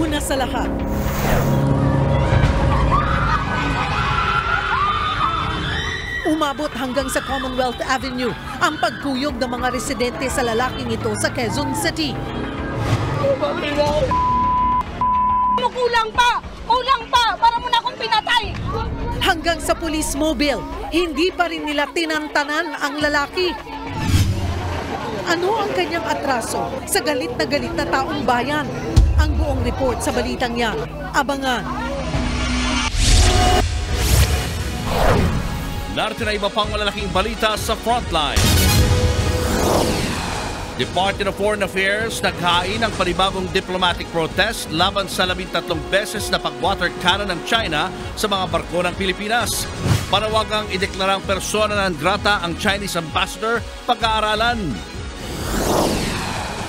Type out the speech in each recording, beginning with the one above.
Una sa lahat, umabot hanggang sa Commonwealth Avenue ang pagkuyog ng mga residente sa lalaking ito sa Quezon City. Kulang pa, para mo na akong pinatay. Hanggang sa police mobile, hindi pa rin nila tinantanan ang lalaki. Ano ang kanyang atraso sa galit na taong bayan? Ang buong report sa balitang yan. Abangan. Narito na iba pang malalaking balita sa Frontline. Department of Foreign Affairs naghain ng panibagong diplomatic protest laban sa 13 beses na pag-water cannon ng China sa mga barko ng Pilipinas. Panawagang ideklarang persona non grata ang Chinese ambassador, pag-aaralan.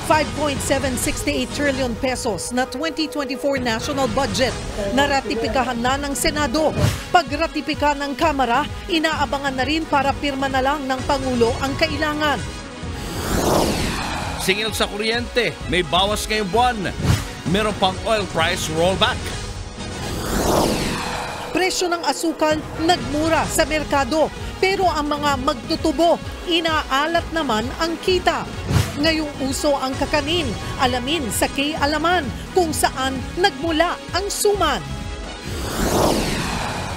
5.768 trillion pesos na 2024 national budget na ratipikahan na ng Senado. Pag-ratipika ng Kamara, inaabangan na rin para pirma na lang ng Pangulo ang kailangan. Singil sa kuryente, may bawas ngayong buwan. Meron pang oil price rollback. Presyo ng asukal nagmura sa merkado, pero ang mga magtutubo, inaalat naman ang kita. Ngayong uso ang kakanin, alamin sa K-Alaman kung saan nagmula ang suman.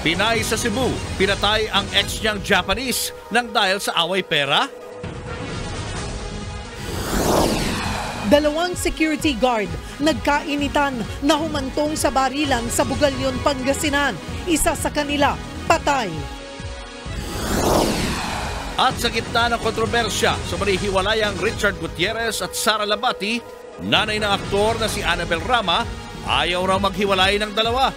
Pinay sa Cebu, pinatay ang ex niyang Japanese nang dahil sa away pera. 2 security guard nagkainitan na humantong sa barilan sa Bugalyon, Pangasinan. Isa sa kanila, patay. At sa gitna ng kontrobersya sa marihiwalayang Richard Gutierrez at Sara Labati, nanay ng aktor na si Annabel Rama, ayaw raw maghiwalay ng dalawa.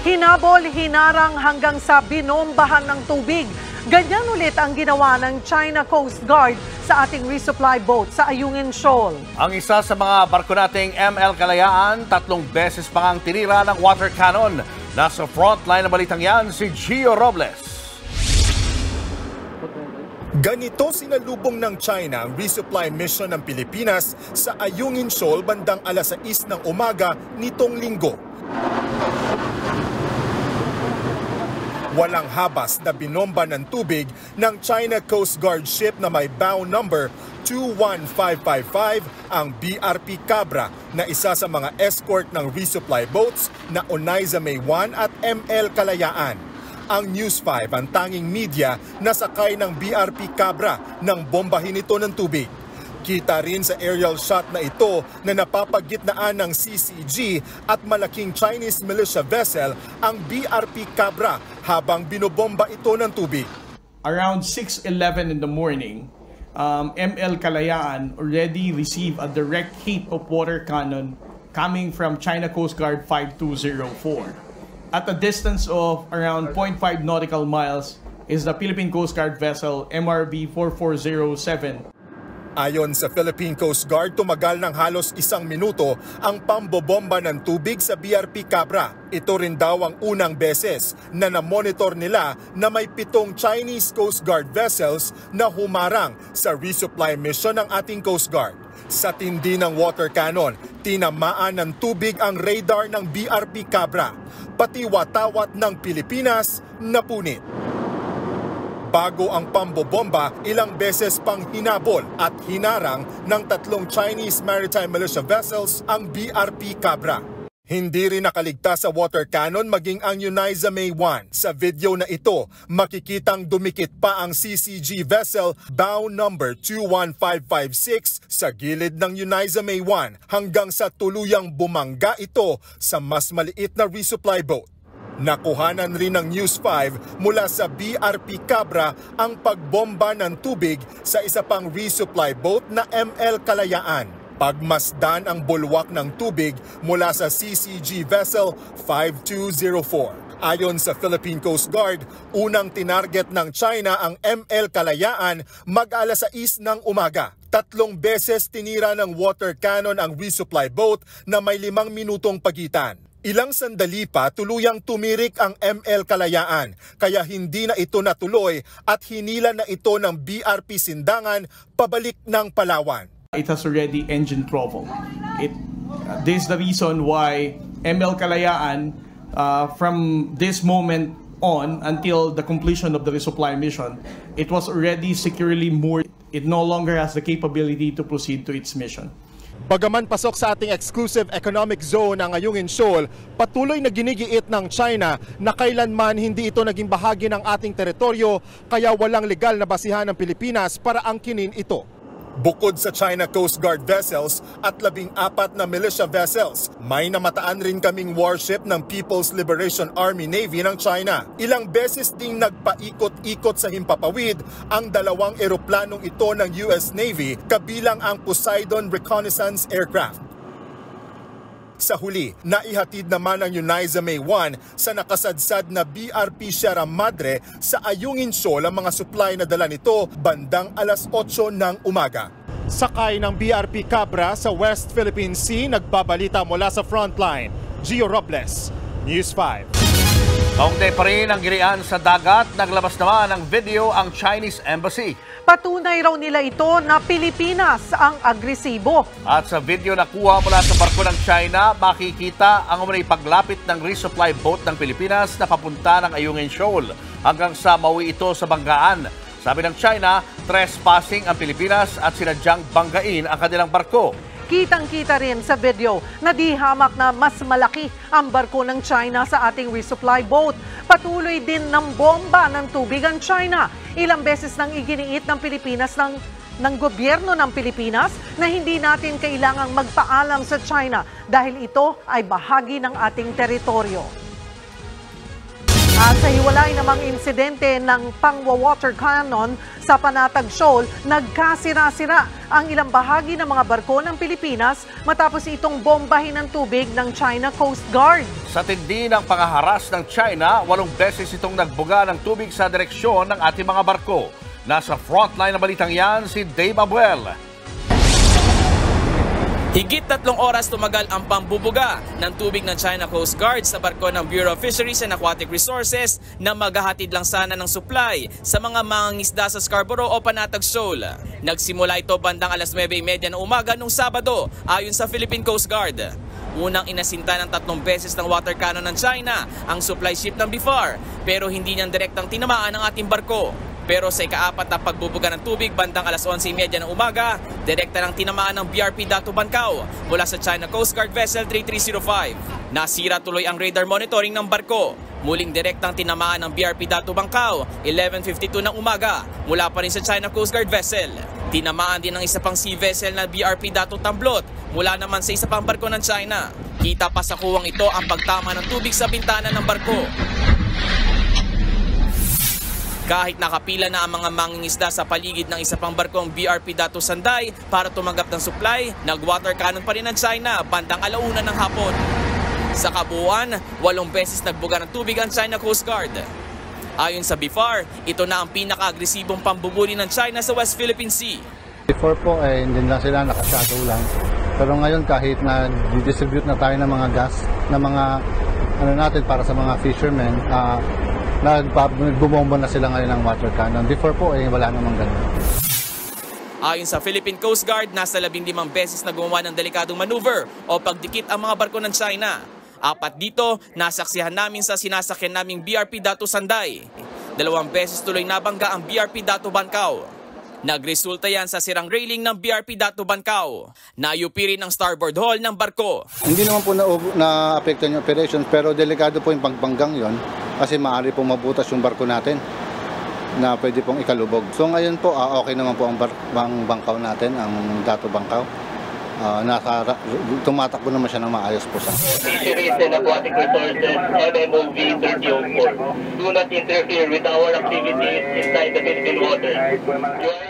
Hinabol, hinarang hanggang sa binombahan ng tubig. Ganyan ulit ang ginawa ng China Coast Guard sa ating resupply boat sa Ayungin Shoal. Ang isa sa mga barko nating ML Kalayaan, 3 beses pa ang tinira ng water cannon. Nasa frontline ng balitang yan, si Gio Robles. Ganito sinalubong ng China ang resupply mission ng Pilipinas sa Ayungin Shoal bandang alas 6 ng umaga nitong linggo. Walang habas na binomba ng tubig ng China Coast Guard ship na may bow number 21555 ang BRP Cabra na isa sa mga escort ng resupply boats na Onaiza May 1 at ML Kalayaan. Ang News 5 ang tanging media na sakay ng BRP Cabra nang bombahin ito ng tubig. Kita rin sa aerial shot na ito na napapagitnaan ng CCG at malaking Chinese militia vessel ang BRP Cabra habang binobomba ito ng tubig. Around 6:11 in the morning, ML Kalayaan already received a direct hit of water cannon coming from China Coast Guard 5204. At a distance of around 0.5 nautical miles is the Philippine Coast Guard vessel MRB 4407. Ayon sa Philippine Coast Guard, tumagal ng halos 1 minuto ang pambobomba ng tubig sa BRP Cabra. Ito rin daw ang unang beses na namonitor nila na may 7 Chinese Coast Guard vessels na humarang sa resupply mission ng ating Coast Guard. Sa tindi ng water cannon, tinamaan ng tubig ang radar ng BRP Cabra, pati watawat ng Pilipinas napunit. Bago ang pambobomba, ilang beses pang hinabol at hinarang ng 3 Chinese maritime militia vessels ang BRP Cabra. Hindi rin nakaligtas sa water cannon maging ang Onaiza May 1. Sa video na ito, makikitang dumikit pa ang CCG vessel bow number 21556 sa gilid ng Onaiza May 1 hanggang sa tuluyang bumangga ito sa mas maliit na resupply boat. Nakuhanan rin ng News 5 mula sa BRP Cabra ang pagbomba ng tubig sa isa pang resupply boat na ML Kalayaan. Pagmasdan ang bulwak ng tubig mula sa CCG vessel 5204. Ayon sa Philippine Coast Guard, unang tinarget ng China ang ML Kalayaan mag-alas 6 ng umaga. 3 beses tinira ng water cannon ang resupply boat na may 5 minutong pagitan. Ilang sandali pa tuluyang tumirik ang ML Kalayaan kaya hindi na ito natuloy at hinila na ito ng BRP Sindangan pabalik ng Palawan. It has already engine trouble. This is the reason why ML Kalayaan from this moment on until the completion of the resupply mission, it was already securely moored. It no longer has the capability to proceed to its mission. Bagaman pasok sa ating exclusive economic zone ang Ayungin Shoal, patuloy na ginigiit ng China na kailanman hindi ito naging bahagi ng ating teritoryo kaya walang legal na basihan ng Pilipinas para angkinin ito. Bukod sa China Coast Guard vessels at 14 na militia vessels, may namataan rin kaming warship ng People's Liberation Army Navy ng China. Ilang beses ding nagpaikot-ikot sa himpapawid ang 2 eroplanong ito ng US Navy kabilang ang Poseidon Reconnaissance Aircraft. Sa huli, naihatid naman ang Uniza May 1 sa nakasadsad na BRP Sierra Madre sa Ayungin Shoal ang mga supply na dala nito bandang alas 8 ng umaga. Sakay ng BRP Cabra sa West Philippine Sea, nagbabalita mula sa frontline. Gio Robles, News 5. Kaunti pa rin ang girian sa dagat, naglabas naman ng video ang Chinese Embassy. Patunay raw nila ito na Pilipinas ang agresibo. At sa video na kuha mula sa barko ng China, makikita ang umunay paglapit ng resupply boat ng Pilipinas na papunta ng Ayungin Shoal hanggang sa mauwi ito sa banggaan. Sabi ng China, trespassing ang Pilipinas at sinadyang banggain ang kanilang barko. Kitang-kita rin sa video na di hamak na mas malaki ang barko ng China sa ating resupply boat. Patuloy din ng bomba ng tubig ang China. Ilang beses nang iginiit ng Pilipinas ng gobyerno ng Pilipinas na hindi natin kailangang magpaalam sa China dahil ito ay bahagi ng ating teritoryo. At sa hiwalay namang insidente ng pangwa-water cannon sa Panatag Shoal, nagkasira-sira ang ilang bahagi ng mga barko ng Pilipinas matapos itong bombahin ng tubig ng China Coast Guard. Sa tindi ng pangaharas ng China, 8 beses itong nagbuga ng tubig sa direksyon ng ating mga barko. Nasa frontline ng balitang yan si Dave Abuel. Higit 3 oras tumagal ang pambubuga ng tubig ng China Coast Guard sa barko ng Bureau of Fisheries and Aquatic Resources na maghahatid lang sana ng supply sa mga mangingisda sa Scarborough o Panatag Shoal. Nagsimula ito bandang alas 9:30 ng umaga nung Sabado ayon sa Philippine Coast Guard. Unang inasinta ng 3 beses ng water cannon ng China ang supply ship ng BIFAR pero hindi niyang direktang tinamaan ang ating barko. Pero sa ika-4 na pagbubuga ng tubig bandang alas 11:30 ng umaga, direkta ng tinamaan ng BRP Dato Bancao mula sa China Coast Guard Vessel 3305. Nasira tuloy ang radar monitoring ng barko. Muling direktang tinamaan ng BRP Dato Bancao 11:52 ng umaga mula pa rin sa China Coast Guard Vessel. Tinamaan din ng isa pang sea vessel na BRP Dato Tamblot mula naman sa isa pang barko ng China. Kita pa sa kuwang ito ang pagtama ng tubig sa bintana ng barko. Kahit nakapila na ang mga mangingisda sa paligid ng isa pang barkong BRP Dato Sanday para tumanggap ng supply, nag-water cannon pa rin ng China bandang 1:00 ng hapon. Sa kabuuan, 8 beses nagbuga ng tubig ang China Coast Guard. Ayon sa BIFAR, ito na ang pinaka-agresibong pambubuli ng China sa West Philippine Sea. Before po hindi lang sila nakashadow lang. Pero ngayon kahit na distribute na tayo ng mga gas, na mga natin para sa mga fishermen, nagbumomba na sila ngayon ng water cannon. Before po, wala namang ganun. Ayon sa Philippine Coast Guard, nasa 15 beses na gumawa ng delikadong maneuver o pagdikit ang mga barko ng China. 4 dito, nasaksihan namin sa sinasakyan naming BRP Dato Sanday. 2 beses tuloy nabangga ang BRP Dato Bancao. Nagresulta yan sa sirang railing ng BRP Dato Bancao. Nayupi rin ang starboard hull ng barko. Hindi naman po na-apektan yung operations, pero delikado po yung pagbanggang yon kasi maaari pong mabutas yung barko natin na pwede pong ikalubog. So ngayon po, okay naman po ang bangkaw natin, ang Dato Bancao. tumatakbo naman siya ng maayos po sa. Fisheries and Aquatic Resources, MMOV 3004. Do not interfere with our activities inside the Philippine waters.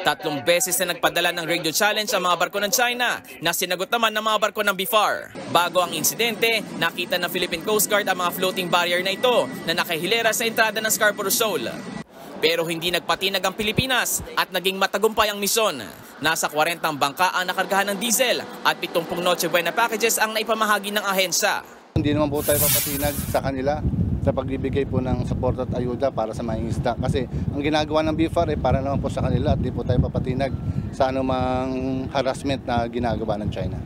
3 beses na nagpadala ng radio challenge ang mga barko ng China na sinagot naman ng mga barko ng BIFAR. Bago ang insidente, nakita ng Philippine Coast Guard ang mga floating barrier na ito na nakahilera sa entrada ng Scarborough Shoal. Pero hindi nagpatinag ang Pilipinas at naging matagumpay ang misyon. Nasa 40 bangka ang nakargahan ng diesel at 70 Noche Buena packages ang naipamahagi ng ahensya. Hindi naman po tayo papatinag sa kanila sa pagbibigay po ng support at ayuda para sa mga isda. Kasi ang ginagawa ng BIFAR para naman po sa kanila at di po tayo papatinag sa anumang harassment na ginagawa ng China.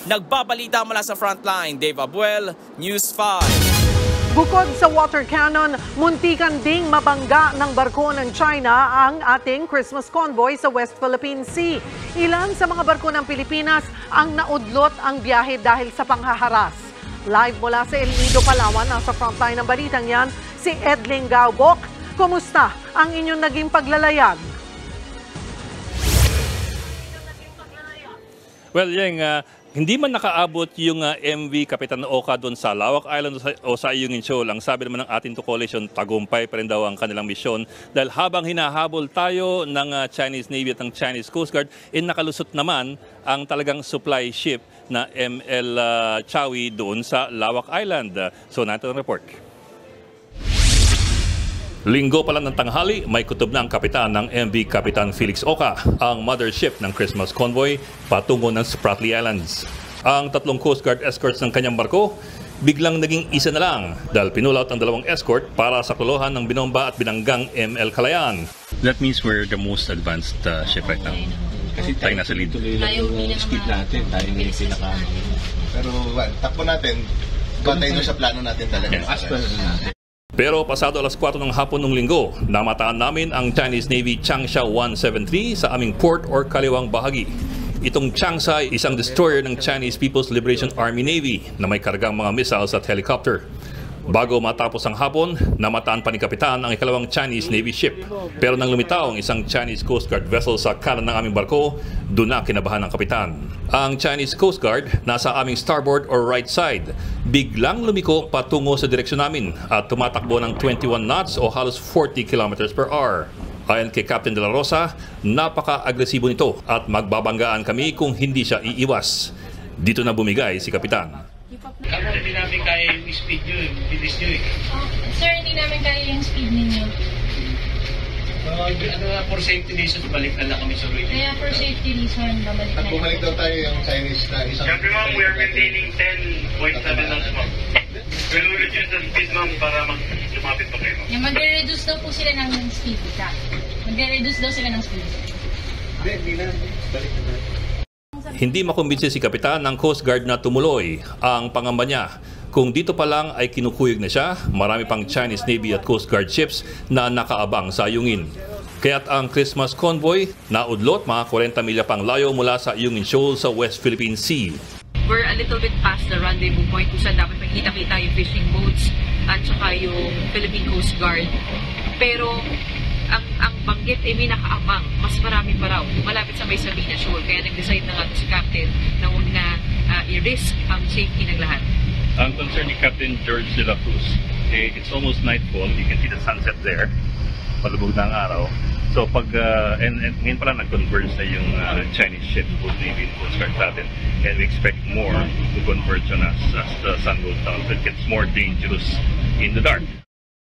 Nagbabalita mula sa frontline, Dave Abuel, News 5. Bukod sa water cannon, muntikan ding mabangga ng barko ng China ang ating Christmas convoy sa West Philippine Sea. Ilan sa mga barko ng Pilipinas ang naudlot ang biyahe dahil sa panghaharas. Live mula sa El Nido, Palawan, nasa frontline ng balitang yan, si Edling Gaubok. Kumusta ang inyong naging paglalayag? Well, Yeng, hindi man nakaabot yung MV Kapitan Oka doon sa Lawak Island o sa Ayungin Shoal. Ang sabi naman ng ating coalition, tagumpay pa rin daw ang kanilang misyon. Dahil habang hinahabol tayo ng Chinese Navy at ng Chinese Coast Guard, nakalusot naman ang talagang supply ship na ML Chawi doon sa Lawak Island. So, natin ang report. Linggo pa lang ng tanghali, may kutob na ang kapitan ng MV Kapitan Felix Oka, ang mothership ng Christmas convoy patungo ng Spratly Islands. Ang 3 Coast Guard escorts ng kanyang barko, biglang naging isa na lang dahil pinulot ang 2 escort para sa kluhan ng binomba at binanggang ML Kalayaan. That means we're the most advanced ship right now. Kasi tayo nasa lead. Tayo yung speed natin, tayo yung pinaka. Pero takbo natin, batay doon sa plano natin talaga. Yes. Pero pasado alas 4 ng hapon ng linggo, namataan namin ang Chinese Navy Changsha 173 sa aming port or kaliwang bahagi. Itong Changsha ay isang destroyer ng Chinese People's Liberation Army Navy na may kargang mga missiles at helicopter. Bago matapos ang hapon, namataan pa ni Kapitan ang ikalawang Chinese Navy ship. Pero nang lumitaw ang isang Chinese Coast Guard vessel sa kanan ng aming barko, doon na kinabahan ng Kapitan. Ang Chinese Coast Guard nasa aming starboard or right side. Biglang lumiko patungo sa direksyon namin at tumatakbo ng 21 knots o halos 40 kilometers per hour. Ayon kay Captain De La Rosa, napaka-agresibo nito at magbabanggaan kami kung hindi siya iiwas. Dito na bumigay si Kapitan. Ako, hindi namin kaya yung speed nyo, bilis nyo eh. Sir, hindi namin kaya yung speed ninyo. For safety reasons, balik na lang kami sa radio. Kaya for safety reason, babalik na. At bumalik daw tayo yung Chinese na isang... Sabi ma'am, we are maintaining 10.7 knots ma'am. We'll reduce the speed ma'am para lumapit pa kayo. Yung magre-reduce daw po sila ng speed. Magre-reduce daw sila ng speed. Hindi na. Balik na tayo. Hindi makumbinsi si Kapitan ng Coast Guard na tumuloy ang pangamba niya. Kung dito pa lang ay kinukuyog na siya, marami pang Chinese Navy at Coast Guard ships na nakaabang sa Ayungin. Kaya't ang Christmas convoy naudlot mga 40 milya pang layo mula sa Ayungin Shoal sa West Philippine Sea. We're a little bit past the rendezvous point kung saan dapat makita-kita yung fishing boats at saka yung Philippine Coast Guard. Pero ang banggit ay may nakaabang, mas marami pa raw, malapit sa may Sabina Shoal. Kaya nag-decide na nga si Captain na huwag na i-risk ang safety ng lahat. Ang concern ni Captain George De La Cruz, it's almost nightfall. You can see the sunset there. Palubog na ang araw. So pag, and ngayon pala nag-converge na yung Chinese ship, both Navy and Coast Guard natin. And we expect more to converge on us as the sun goes down. So it gets more dangerous in the dark.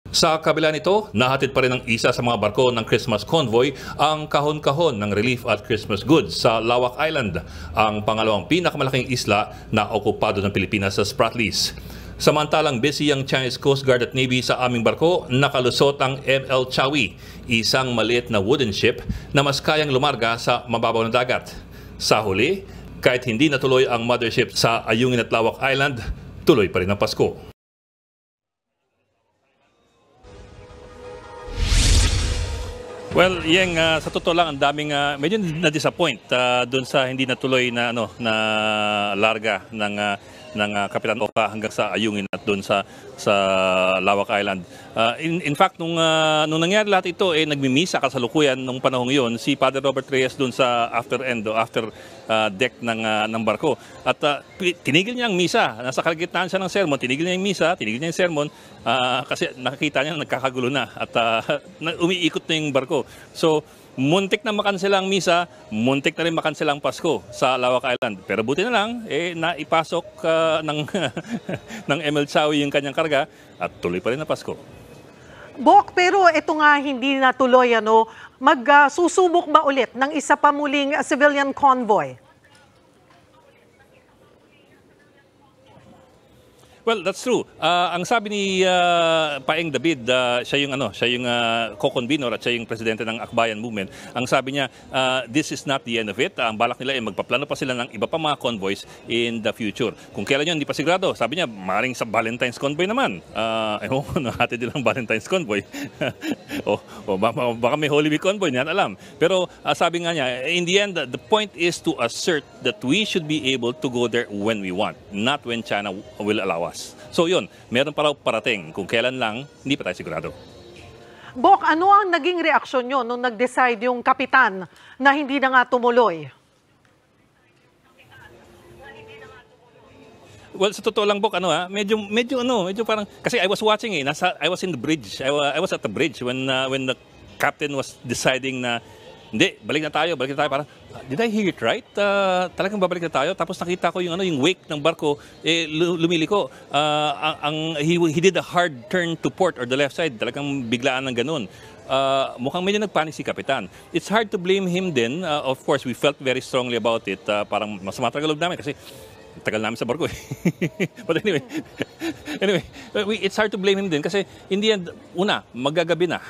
Sa kabila nito, nahatid pa rin ng isa sa mga barko ng Christmas convoy ang kahon-kahon ng relief at Christmas goods sa Lawak Island, ang pangalawang pinakamalaking isla na okupado ng Pilipinas sa Spratlys. Samantalang busy ang Chinese Coast Guard at Navy sa aming barko, nakalusot ang ML Chawi, isang maliit na wooden ship na mas kayang lumarga sa mababaw na dagat. Sa huli, kahit hindi natuloy ang mothership sa Ayungin at Lawak Island, tuloy pa rin ang Pasko. Well, Yeng, sa totoo lang, ang daming medyo na-disappoint doon sa hindi natuloy na na larga ng Kapitan Oka hanggang sa Ayungin at doon sa Lawak Island. In fact, nung nangyari lahat ito, nagmimisa kasalukuyan nung panahong yon si Father Robert Reyes doon sa after deck ng barko. At tinigil niya ang misa. Nasa kalagitnaan siya ng sermon, tinigil niya yung misa, tinigil niya yung sermon kasi nakikita niya nagkakagulo na at umiikot na yung barko. So, muntik na makansela ang misa, muntik na rin makansela ang Pasko sa Lawak Island. Pero buti na lang, naipasok ng ML Chawi yung kanyang karga at tuloy pa rin na Pasko. Bok, pero ito nga hindi natuloy, magsusubok ba ulit ng isa pa muling civilian convoy? Well, that's true. Ang sabi ni Paeng David, siya yung co-convenor at siya yung presidente ng Akbayan Movement. Ang sabi niya, this is not the end of it. Ang balak nila ay magpaplano pa sila ng iba pa mga convoys in the future. Kung kailan yun, hindi pa sigurado. Sabi niya, maaaring sa Valentine's convoy naman. Hatid nilang Valentine's convoy. Baka may Holy Week convoy, hindi alam. Pero sabi nga niya, in the end, the point is to assert that we should be able to go there when we want, not when China will allow us. So yun, meron pa raw parating. Kung kailan lang, hindi pa tayo sigurado. Bok, ano ang naging reaksyon nyo nung nag-decide yung kapitan na hindi na nga tumuloy? Well, sa totoo lang, Bok, medyo parang, kasi I was watching I was in the bridge. I was at the bridge when the captain was deciding na hindi, balik na tayo. Parang, did I hear it right? Talagang babalik na tayo. Tapos nakita ko yung wake ng barko, lumiliko. He did a hard turn to port or the left side. Talagang biglaan ng ganun. Mukhang medyo nagpanik si Kapitan. It's hard to blame him din. Of course, we felt very strongly about it. Parang masama talaga loob namin kasi tagal namin sa barko. But anyway, it's hard to blame him din kasi in the end, magagabi na.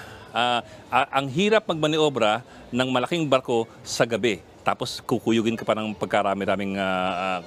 Ang hirap magmaniobra ng malaking barko sa gabi. Tapos kukuyugin ka pa ng pagkarami-raming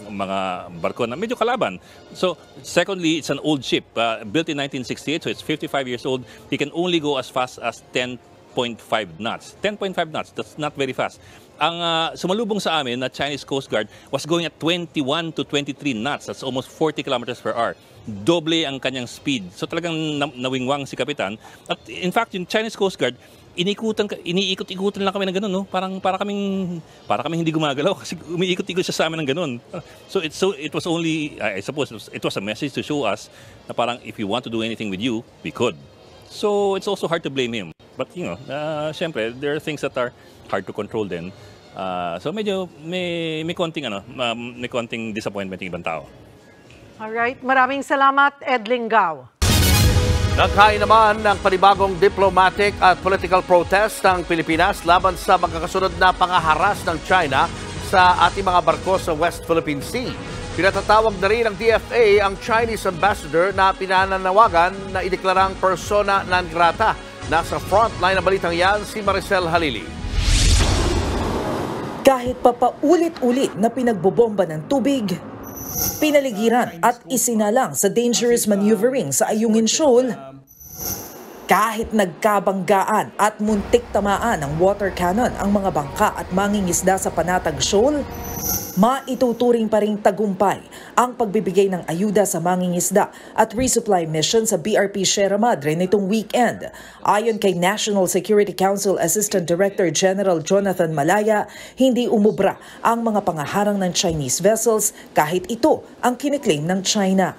mga barko na medyo kalaban. So, secondly, it's an old ship. Built in 1968, so it's 55 years old. He can only go as fast as 10.5 knots. 10.5 knots, that's not very fast. Ang sumalubong sa amin na Chinese Coast Guard was going at 21 to 23 knots. That's almost 40 kilometers per hour. Doble ang kanyang speed. So talagang nawingwang si Kapitan. At in fact, yung Chinese Coast Guard, iniikot-ikutan lang kami ng ganun, no? Para kaming hindi gumagalaw kasi umiikot-ikot siya sa amin ng ganun. So it was only, I suppose, it was a message to show us na parang if you want to do anything with you, we could. So it's also hard to blame him. But syempre, there are things that are hard to control din. So medyo may konting disappointment ng ibang tao. Alright, maraming salamat, Ed Linggao. Naghain naman ng panibagong diplomatic at political protest ng Pilipinas laban sa magkakasunod na pangaharas ng China sa ating mga barko sa West Philippine Sea. Pinatatawag na rin ng DFA ang Chinese ambassador na pinananawagan na ideklarang persona non grata. Nasa frontline ng balitang yan si Maricel Halili. Kahit papaulit-ulit na pinagbobomba ng tubig, pinaligiran at isinalang sa dangerous maneuvering sa Ayungin Shoal, kahit nagkabanggaan at muntik tamaan ng water cannon ang mga bangka at mangingisda sa Panatag Shoal, maituturing pa ring tagumpay ang pagbibigay ng ayuda sa mangingisda at resupply mission sa BRP Sierra Madre nitong weekend. Ayon kay National Security Council Assistant Director General Jonathan Malaya, hindi umubra ang mga pangaharang ng Chinese vessels kahit ito ang kiniklaim ng China.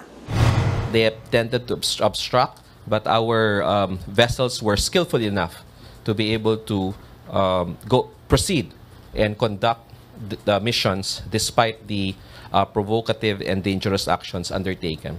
They attempted to obstruct, but our vessels were skillful enough to be able to proceed and conduct the missions despite the provocative and dangerous actions undertaken.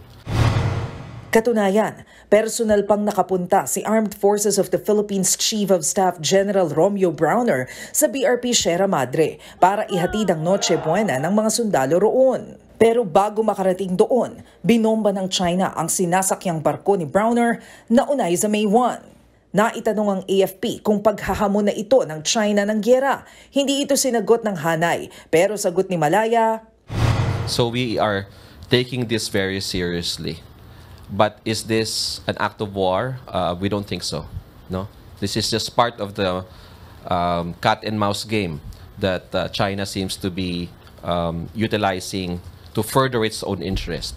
Katunayan, personal pang nakapunta si Armed Forces of the Philippines Chief of Staff General Romeo Browner sa BRP Sierra Madre para ihatid ang Noche Buena ng mga sundalo roon. Pero bago makarating doon, binomba ng China ang sinasakyang barko ni Browner na unay sa May 1. Naitanong ang AFP kung paghahamon na ito ng China ng gyera. Hindi ito sinagot ng Hanay, pero sagot ni Malaya, So we are taking this very seriously. But is this an act of war? We don't think so. No, this is just part of the cat and mouse game that China seems to be utilizing to further its own interest.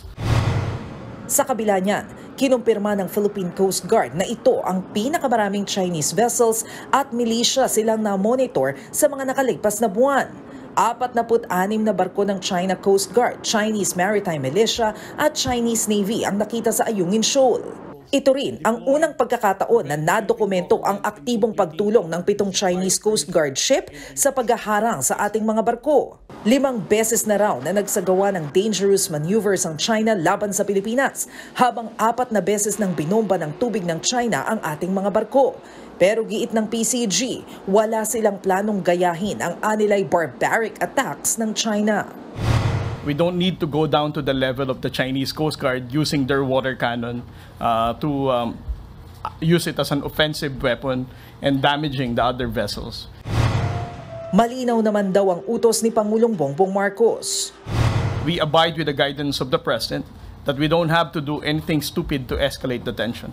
Sa kabila niyan, kinumpirma ng Philippine Coast Guard na ito ang pinakamaraming Chinese vessels at militia silang na-monitor sa mga nakalipas na buwan. 46 na barko ng China Coast Guard, Chinese Maritime Militia at Chinese Navy ang nakita sa Ayungin Shoal. Ito rin ang unang pagkakataon na nadokumento ang aktibong pagtulong ng 7 Chinese Coast Guard ship sa paghaharang sa ating mga barko. 5 beses na raw na nagsagawa ng dangerous maneuvers ang China laban sa Pilipinas, habang 4 na beses nang binomba ng tubig ng China ang ating mga barko. Pero giit ng PCG, wala silang planong gayahin ang anilay barbaric attacks ng China. We don't need to go down to the level of the Chinese Coast Guard using their water cannon to use it as an offensive weapon and damaging the other vessels. Malinaw naman daw ang utos ni Pangulong Bongbong Marcos. We abide with the guidance of the President that we don't have to do anything stupid to escalate the tension.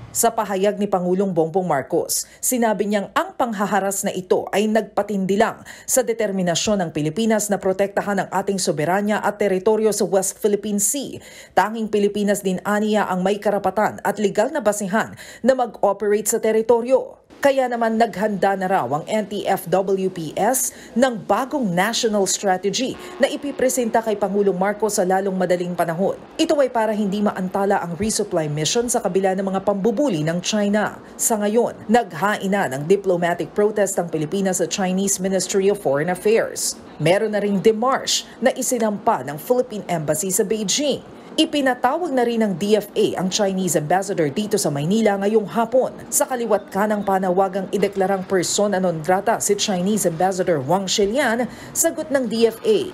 Sa pahayag ni Pangulong Bongbong Marcos, sinabi niyang ang panghaharas na ito ay nagpatindi lang sa determinasyon ng Pilipinas na protektahan ang ating soberanya at teritoryo sa West Philippine Sea. Tanging Pilipinas din aniya ang may karapatan at legal na basihan na mag-operate sa teritoryo. Kaya naman naghanda na raw ang NTFWPS ng bagong national strategy na ipipresenta kay Pangulong Marcos sa lalong madaling panahon. Ito ay para hindi maantala ang resupply mission sa kabila ng mga pambubuli ng China. Sa ngayon, naghain na ng diplomatic protest ang Pilipinas sa Chinese Ministry of Foreign Affairs. Meron na ring demarche na isinampa ng Philippine Embassy sa Beijing. Ipinatawag na rin ng DFA ang Chinese ambassador dito sa Maynila ngayong hapon. Sa kaliwat kanang panawagang ideklarang persona non grata si Chinese Ambassador Wang Shilian, sagot ng DFA.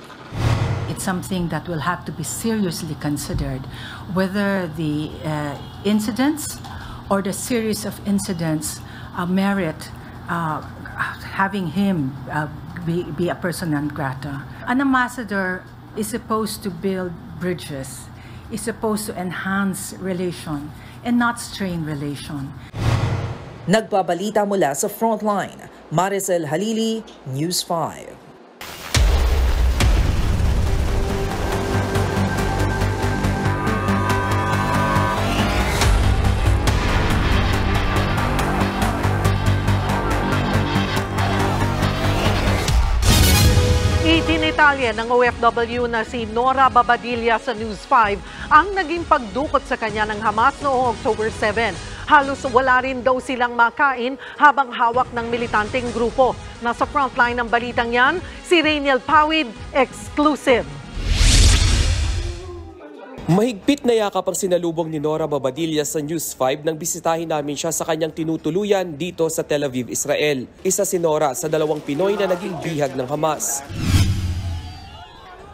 It's something that will have to be seriously considered, whether the incidents or the series of incidents merit having him be a persona non grata. An ambassador is supposed to build bridges, is supposed to enhance relation and not strain relation. Nagbabalita mula sa Frontline, Maricel Halili, News 5. Itindetalye ng OFW na si Nora Babadilla sa News 5 ang naging pagdukot sa kanya ng Hamas noong October 7. Halos wala rin daw silang makain habang hawak ng militanteng grupo. Nasa frontline ng balitang yan, si Rainiel Pawid, exclusive. Mahigpit na yakap ang sinalubong ni Nora Babadilla sa News 5 nang bisitahin namin siya sa kanyang tinutuluyan dito sa Tel Aviv, Israel. Isa si Nora sa 2 Pinoy na naging bihag ng Hamas.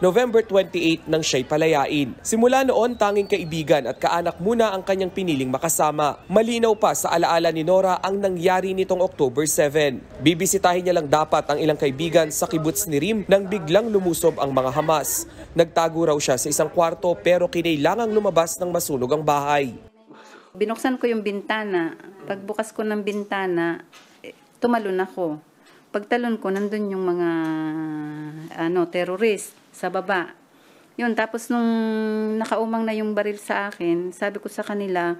November 28 nang siya'y palayain. Simula noon, tanging kaibigan at kaanak muna ang kanyang piniling makasama. Malinaw pa sa alaala ni Nora ang nangyari nitong October 7. Bibisitahin niya lang dapat ang ilang kaibigan sa kibbutz ni Rim nang biglang lumusob ang mga Hamas. Nagtago raw siya sa isang kwarto pero kinailangang lumabas ng masunog ang bahay. Binuksan ko yung bintana. Pagbukas ko ng bintana, tumalon ako. Pagtalon ko, nandun yung mga terrorist sa baba. Yun, tapos nung nakaumang na yung baril sa akin, sabi ko sa kanila,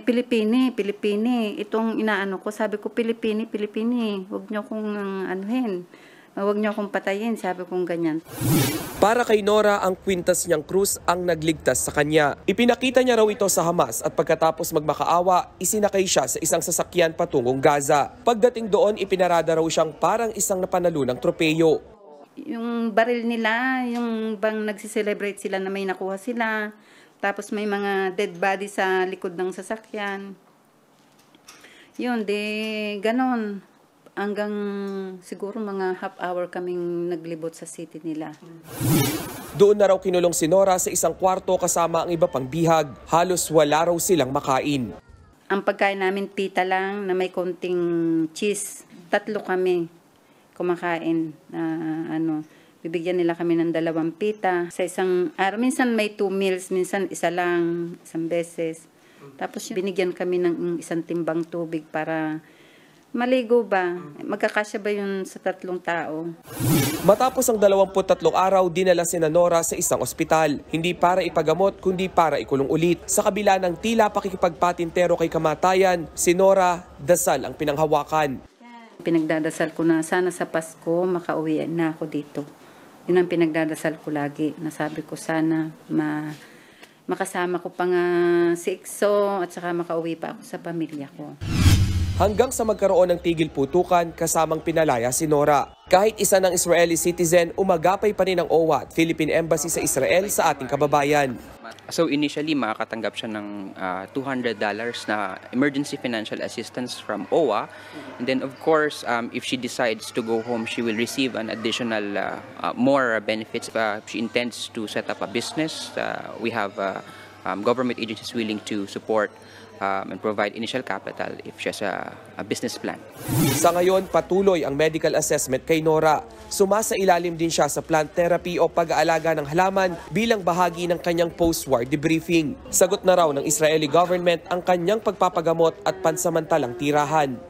Pilipini, itong inaano ko, sabi ko, Pilipini, huwag niyo kong anuhin, huwag niyo akong patayin, sabi kong ganyan. Para kay Nora, ang kwintas niyang krus ang nagligtas sa kanya. Ipinakita niya raw ito sa Hamas at pagkatapos magmakaawa, isinakay siya sa isang sasakyan patungong Gaza. Pagdating doon, ipinarada raw siyang parang isang napanalunang tropeyo. Yung baril nila, yung bang nagsiselebrate sila na may nakuha sila, tapos may mga dead body sa likod ng sasakyan. Yun, ganon. Hanggang siguro mga half hour kaming naglibot sa city nila. Doon na raw kinulong si Nora sa isang kwarto kasama ang iba pang bihag. Halos wala raw silang makain. Ang pagkain namin pita lang na may konting cheese. 3 kami kumakain na bibigyan nila kami ng 2 pita. Sa isang araw, minsan may 2 meals, minsan isa lang, isang beses. Tapos binigyan kami ng isang timbang tubig para Maligo ba? Magkakasya ba yun sa 3 tao? Matapos ang 23 araw, dinala si Nora sa isang ospital. Hindi para ipagamot, kundi para ikulong ulit. Sa kabila ng tila pakikipagpatintero kay kamatayan, si Nora, dasal ang pinanghawakan. Pinagdadasal ko na sana sa Pasko makauwi na ako dito. Yun ang pinagdadasal ko lagi. Nasabi ko sana makasama ko pa nga si Ikso at saka makauwi pa ako sa pamilya ko. Hanggang sa magkaroon ng tigil putukan, kasamang pinalaya si Nora. Kahit isa ng Israeli citizen, umagapay pa rin ang OWA at Philippine Embassy sa Israel sa ating kababayan. So initially, makakatanggap siya ng $200 na emergency financial assistance from OWA. And then of course, if she decides to go home, she will receive an additional more benefits. She intends to set up a business. We have government agencies willing to support and provide initial capital if she has a business plan. Sa ngayon, patuloy ang medical assessment kay Nora. Sumasailalim din siya sa plant therapy o pag-aalaga ng halaman bilang bahagi ng kanyang post-war debriefing. Sagot na raw ng Israeli government ang kanyang pagpapagamot at pansamantalang tirahan.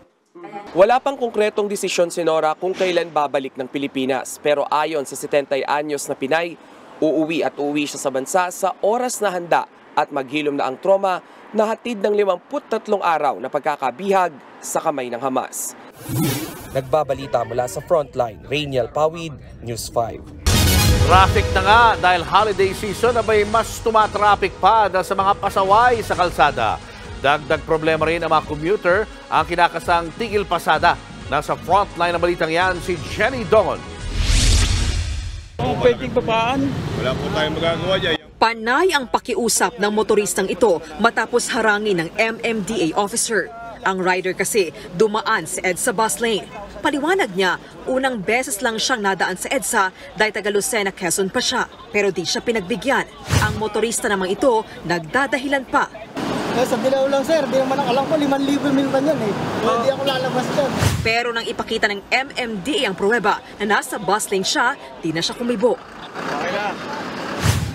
Wala pang konkretong desisyon si Nora kung kailan babalik ng Pilipinas. Pero ayon sa 70 anyos na Pinay, uuwi siya sa bansa sa oras na handa at maghilom na ang trauma na hatid ng 53 araw na pagkakabihag sa kamay ng Hamas. Nagbabalita mula sa Frontline, Rainiel Pawid, News 5. Traffic na nga dahil holiday season abay mas tumatraffic pa dahil sa mga pasaway sa kalsada. Dagdag problema rin ang mga commuter ang kinakasang tigil pasada. Nasa Frontline ng balitang yan si Jenny Dongon. Pwedeng babaan. Wala po tayong magagawa dyan. Panay ang pakiusap ng motoristang ito matapos harangin ng MMDA officer. Ang rider kasi dumaan sa EDSA bus lane. Paliwanag niya, unang beses lang siyang nadaan sa EDSA dahil taga Lucena, Quezon pa siya. Pero di siya pinagbigyan. Ang motorista namang ito nagdadahilan pa. Sa Dilaw lang sir, di naman alam ko 5,000 minsan yan eh. Hindi ako lalabas dyan. Pero nang ipakita ng MMDA ang pruweba na nasa bus lane siya, di na siya kumibo. Okay na.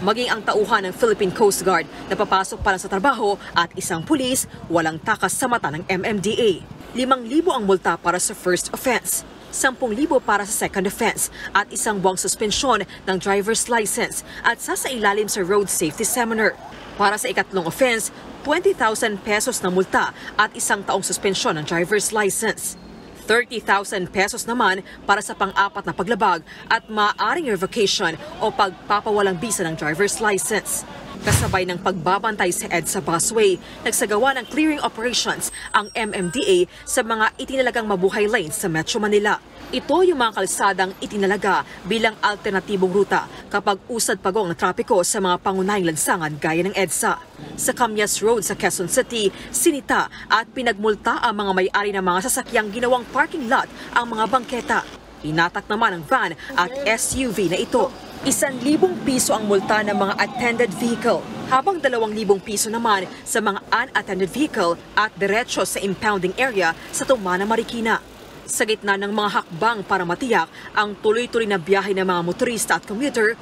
Maging ang tauhan ng Philippine Coast Guard na papasok pa lang sa trabaho at isang pulis, walang takas sa mata ng MMDA. 5,000 ang multa para sa first offense, 10,000 para sa second offense at 1 buwang suspensyon ng driver's license at sasailalim sa road safety seminar. Para sa ikatlong offense, 20,000 pesos na multa at 1 taong suspensyon ng driver's license. 30,000 pesos naman para sa pang-apat na paglabag at maaaring revocation o pagpapawalang bisa ng driver's license. Kasabay ng pagbabantay sa EDSA busway, nagsagawa ng clearing operations ang MMDA sa mga itinalagang mabuhay lanes sa Metro Manila. Ito yung mga kalsadang itinalaga bilang alternatibong ruta kapag usad pagong ng trapiko sa mga pangunahing lansangan gaya ng EDSA. Sa Camyas Road sa Quezon City, sinita at pinagmulta ang mga may-ari ng mga sasakyang ginawang parking lot ang mga bangketa. Inatak naman ang van at SUV na ito. 1,000 piso ang multa ng mga attended vehicle, habang 2,000 piso naman sa mga unattended vehicle at diretso sa impounding area sa Tumana, Marikina. Sa gitna ng mga hakbang para matiyak ang tuloy-tuloy na biyahe ng mga motorista at commuter,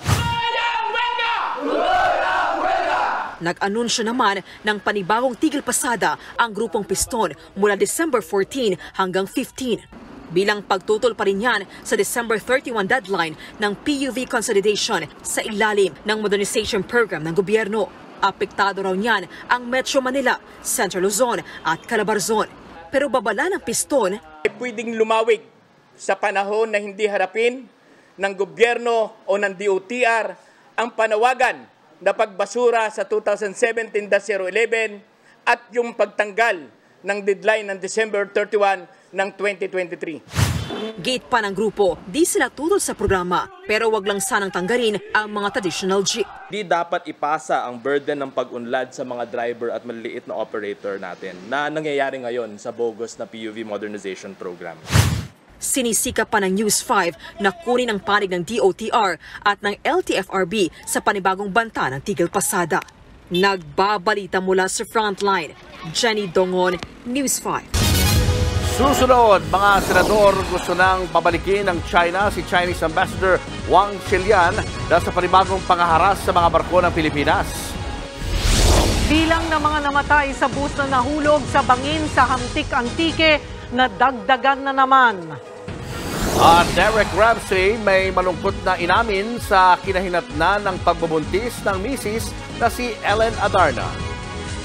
nag-anunsyo naman ng panibagong tigil pasada ang grupong Piston mula December 14 hanggang 15. Bilang pagtutol pa rin yan sa December 31 deadline ng PUV consolidation sa ilalim ng modernization program ng gobyerno. Apektado raw niyan ang Metro Manila, Central Luzon at Calabarzon. Pero babala ng Piston, pwedeng lumawig sa panahon na hindi harapin ng gobyerno o ng DOTR ang panawagan na pagbasura sa 2017-011 at yung pagtanggal ng deadline ng December 31 ng 2023. Gate pa ng grupo, di sila tutol sa programa pero wag lang sanang tanggalin ang mga traditional jeep. Di dapat ipasa ang burden ng pag-unlad sa mga driver at maliliit na operator natin na nangyayari ngayon sa bogus na PUV modernization program. Sinisika pa ng News 5 na kunin ang panig ng DOTR at ng LTFRB sa panibagong banta ng tigil pasada. Nagbabalita mula sa Frontline, Jenny Dongon, News 5. Susunod, mga senador gusto nang pabalikin ng China si Chinese Ambassador Wang Shilian dahil sa panibagong pangaharas sa mga barko ng Pilipinas. Bilang ng mga namatay sa bus na nahulog sa bangin sa Hamtik Antique, na dagdagan na naman. At Derek Ramsey may malungkot na inamin sa kinahinatnan ng pagbubuntis ng misis na si Ellen Adarna.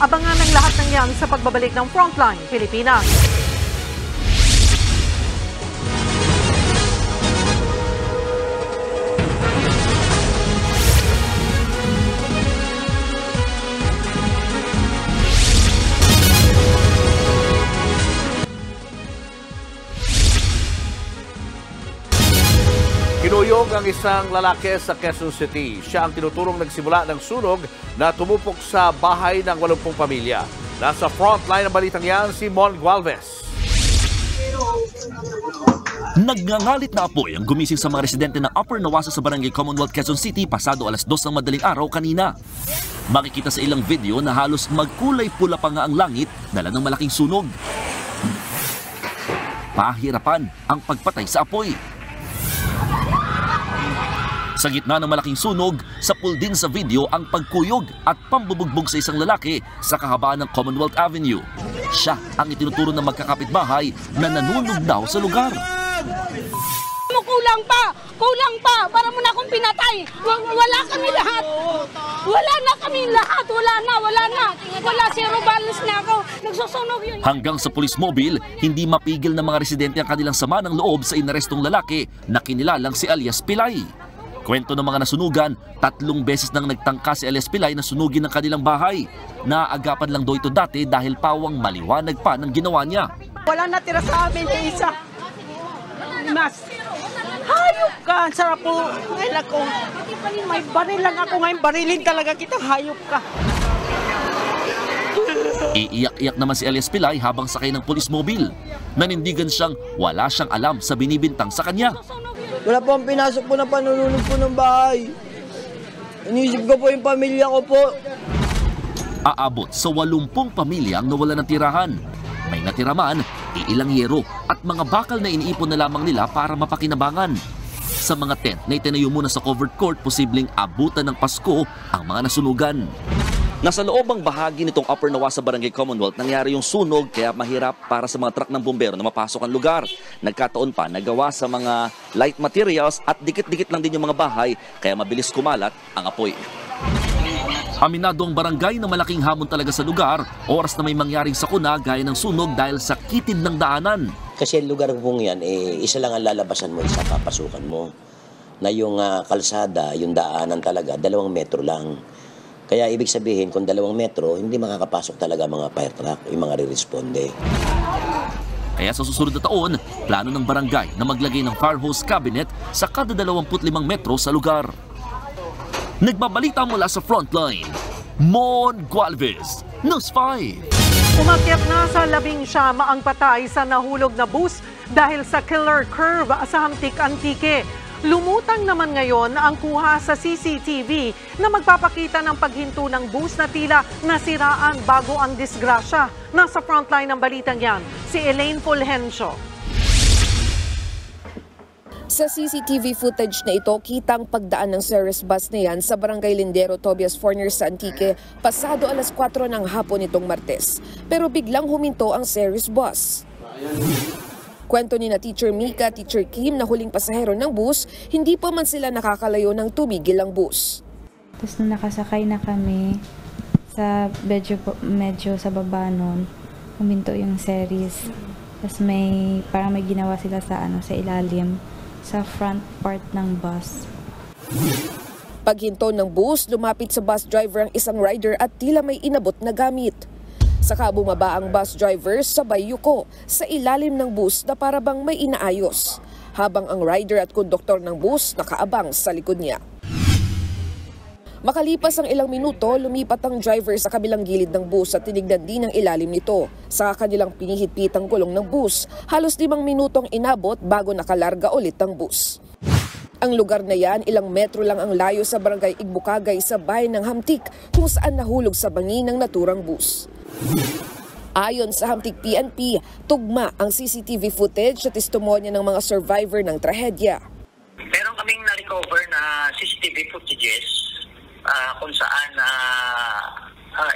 Abangan ang lahat ng yan sa pagbabalik ng Frontline Pilipinas. Kinuyog ang isang lalaki sa Quezon City. Siya ang tinuturong nagsimula ng sunog na tumupok sa bahay ng 80 pamilya. Nasa frontline ng balitang yan si Mon Gualvez. Nagngangalit na apoy ang gumising sa mga residente ng Upper Nawasa sa Barangay Commonwealth, Quezon City pasado alas 2 ng madaling araw kanina. Makikita sa ilang video na halos magkulay pula pa nga ang langit dala ng malaking sunog. Pahirapan ang pagpatay sa apoy. Sa gitna ng malaking sunog, sapul din sa video ang pagkuyog at pambubugbog sa isang lalaki sa kahabaan ng Commonwealth Avenue. Siya ang itinuturo ng magkakapitbahay na nanunog daw sa lugar. Kulang pa, para mo na akong pinatay. Wala kami lahat. Wala na kami lahat, wala na. Wala, zero balance na ako. Nagsusunog yun. Hanggang sa police mobile, hindi mapigil ng mga residente ang kanilang sama ng loob sa inarestong lalaki na kinilalang si Alias Pilay. Kwento ng mga nasunugan, 3 beses nang nagtangka si Alias Pilay na sunugin ang kanilang bahay. Naagapan lang daw ito dati dahil pawang maliwanag pa ng ginawa niya. Wala natira sa amin kay isa. Mas, hayop ka. Sarap po. Ngayon ako. May baril lang ako ngayon. Barilin talaga kita. Hayop ka. Iiyak-iyak naman si Alias Pilay habang sakay ng police mobile. Nanindigan siyang wala siyang alam sa binibintang sa kanya. Wala po ang pinasok po na panununog po ng bahay. Inisip ko po yung pamilya ko po. Aabot sa 80 pamilya ang nawala ng tirahan. May natira man, ilang yero at mga bakal na iniipon na lamang nila para mapakinabangan. Sa mga tent na itinayo muna sa covered court, posibleng abutan ng Pasko ang mga nasunugan. Nasa loobang bahagi nitong Upper Nawasa Barangay Commonwealth nangyari yung sunog kaya mahirap para sa mga truck ng bumbero na mapasok ang lugar. Nagkataon pa nagawa sa mga light materials at dikit-dikit lang din yung mga bahay kaya mabilis kumalat ang apoy. Aminado ang barangay na malaking hamon talaga sa lugar, oras na may mangyaring sakuna gaya ng sunog dahil sa kitid ng daanan. Kasi ang lugar pong yan, isa lang ang lalabasan mo, isa papasukan mo. Na yung kalsada, yung daanan talaga, 2 metro lang. Kaya ibig sabihin, kung 2 metro, hindi makakapasok talaga mga fire truck, yung mga re-responde. Kaya sa susunod na taon, plano ng barangay na maglagay ng fire hose cabinet sa kada 25 metro sa lugar. Nagbabalita mula sa Frontline, Mon Gualvez, News 5. Umakyat na sa 19 ang patay sa nahulog na bus dahil sa killer curve sa Hamtik Antique. Lumutang naman ngayon ang kuha sa CCTV na magpapakita ng paghinto ng bus na tila nasiraan bago ang disgrasya. Nasa frontline ng balitang yan, si Elaine Fulgencio. Sa CCTV footage na ito, kitang pagdaan ng Ceres bus na yan sa Barangay Lindero, Tobias Forner sa Antique pasado alas 4 ng hapon nitong Martes. Pero biglang huminto ang Ceres bus. Kwento ni na Teacher Mika, Teacher Kim na huling pasahero ng bus, hindi pa man sila nakakalayo ng tumigil ang bus. Tapos nung nakasakay na kami, sa medyo sa baba nun, huminto yung Ceres. Tapos parang may ginawa sila sa ilalim, sa front part ng bus. Paghinto ng bus, lumapit sa bus driver ang isang rider at tila may inabot na gamit. Saka bumaba ang bus driver sabay yuko sa ilalim ng bus na parabang may inaayos, habang ang rider at konduktor ng bus nakaabang sa likod niya. Makalipas ang ilang minuto, lumipat ang driver sa kabilang gilid ng bus at tinignan din ang ilalim nito. Sa kanilang pinihit-pit ang gulong ng bus, halos 5 minutong inabot bago nakalarga ulit ang bus. Ang lugar na yan, ilang metro lang ang layo sa barangay Igbukagay sa bayan ng Hamtik kung saan nahulog sa bangin ng naturang bus. Ayon sa Hamtik PNP, tugma ang CCTV footage sa testimonya ng mga survivor ng trahedya. Meron kaming na-recover na CCTV footages kung saan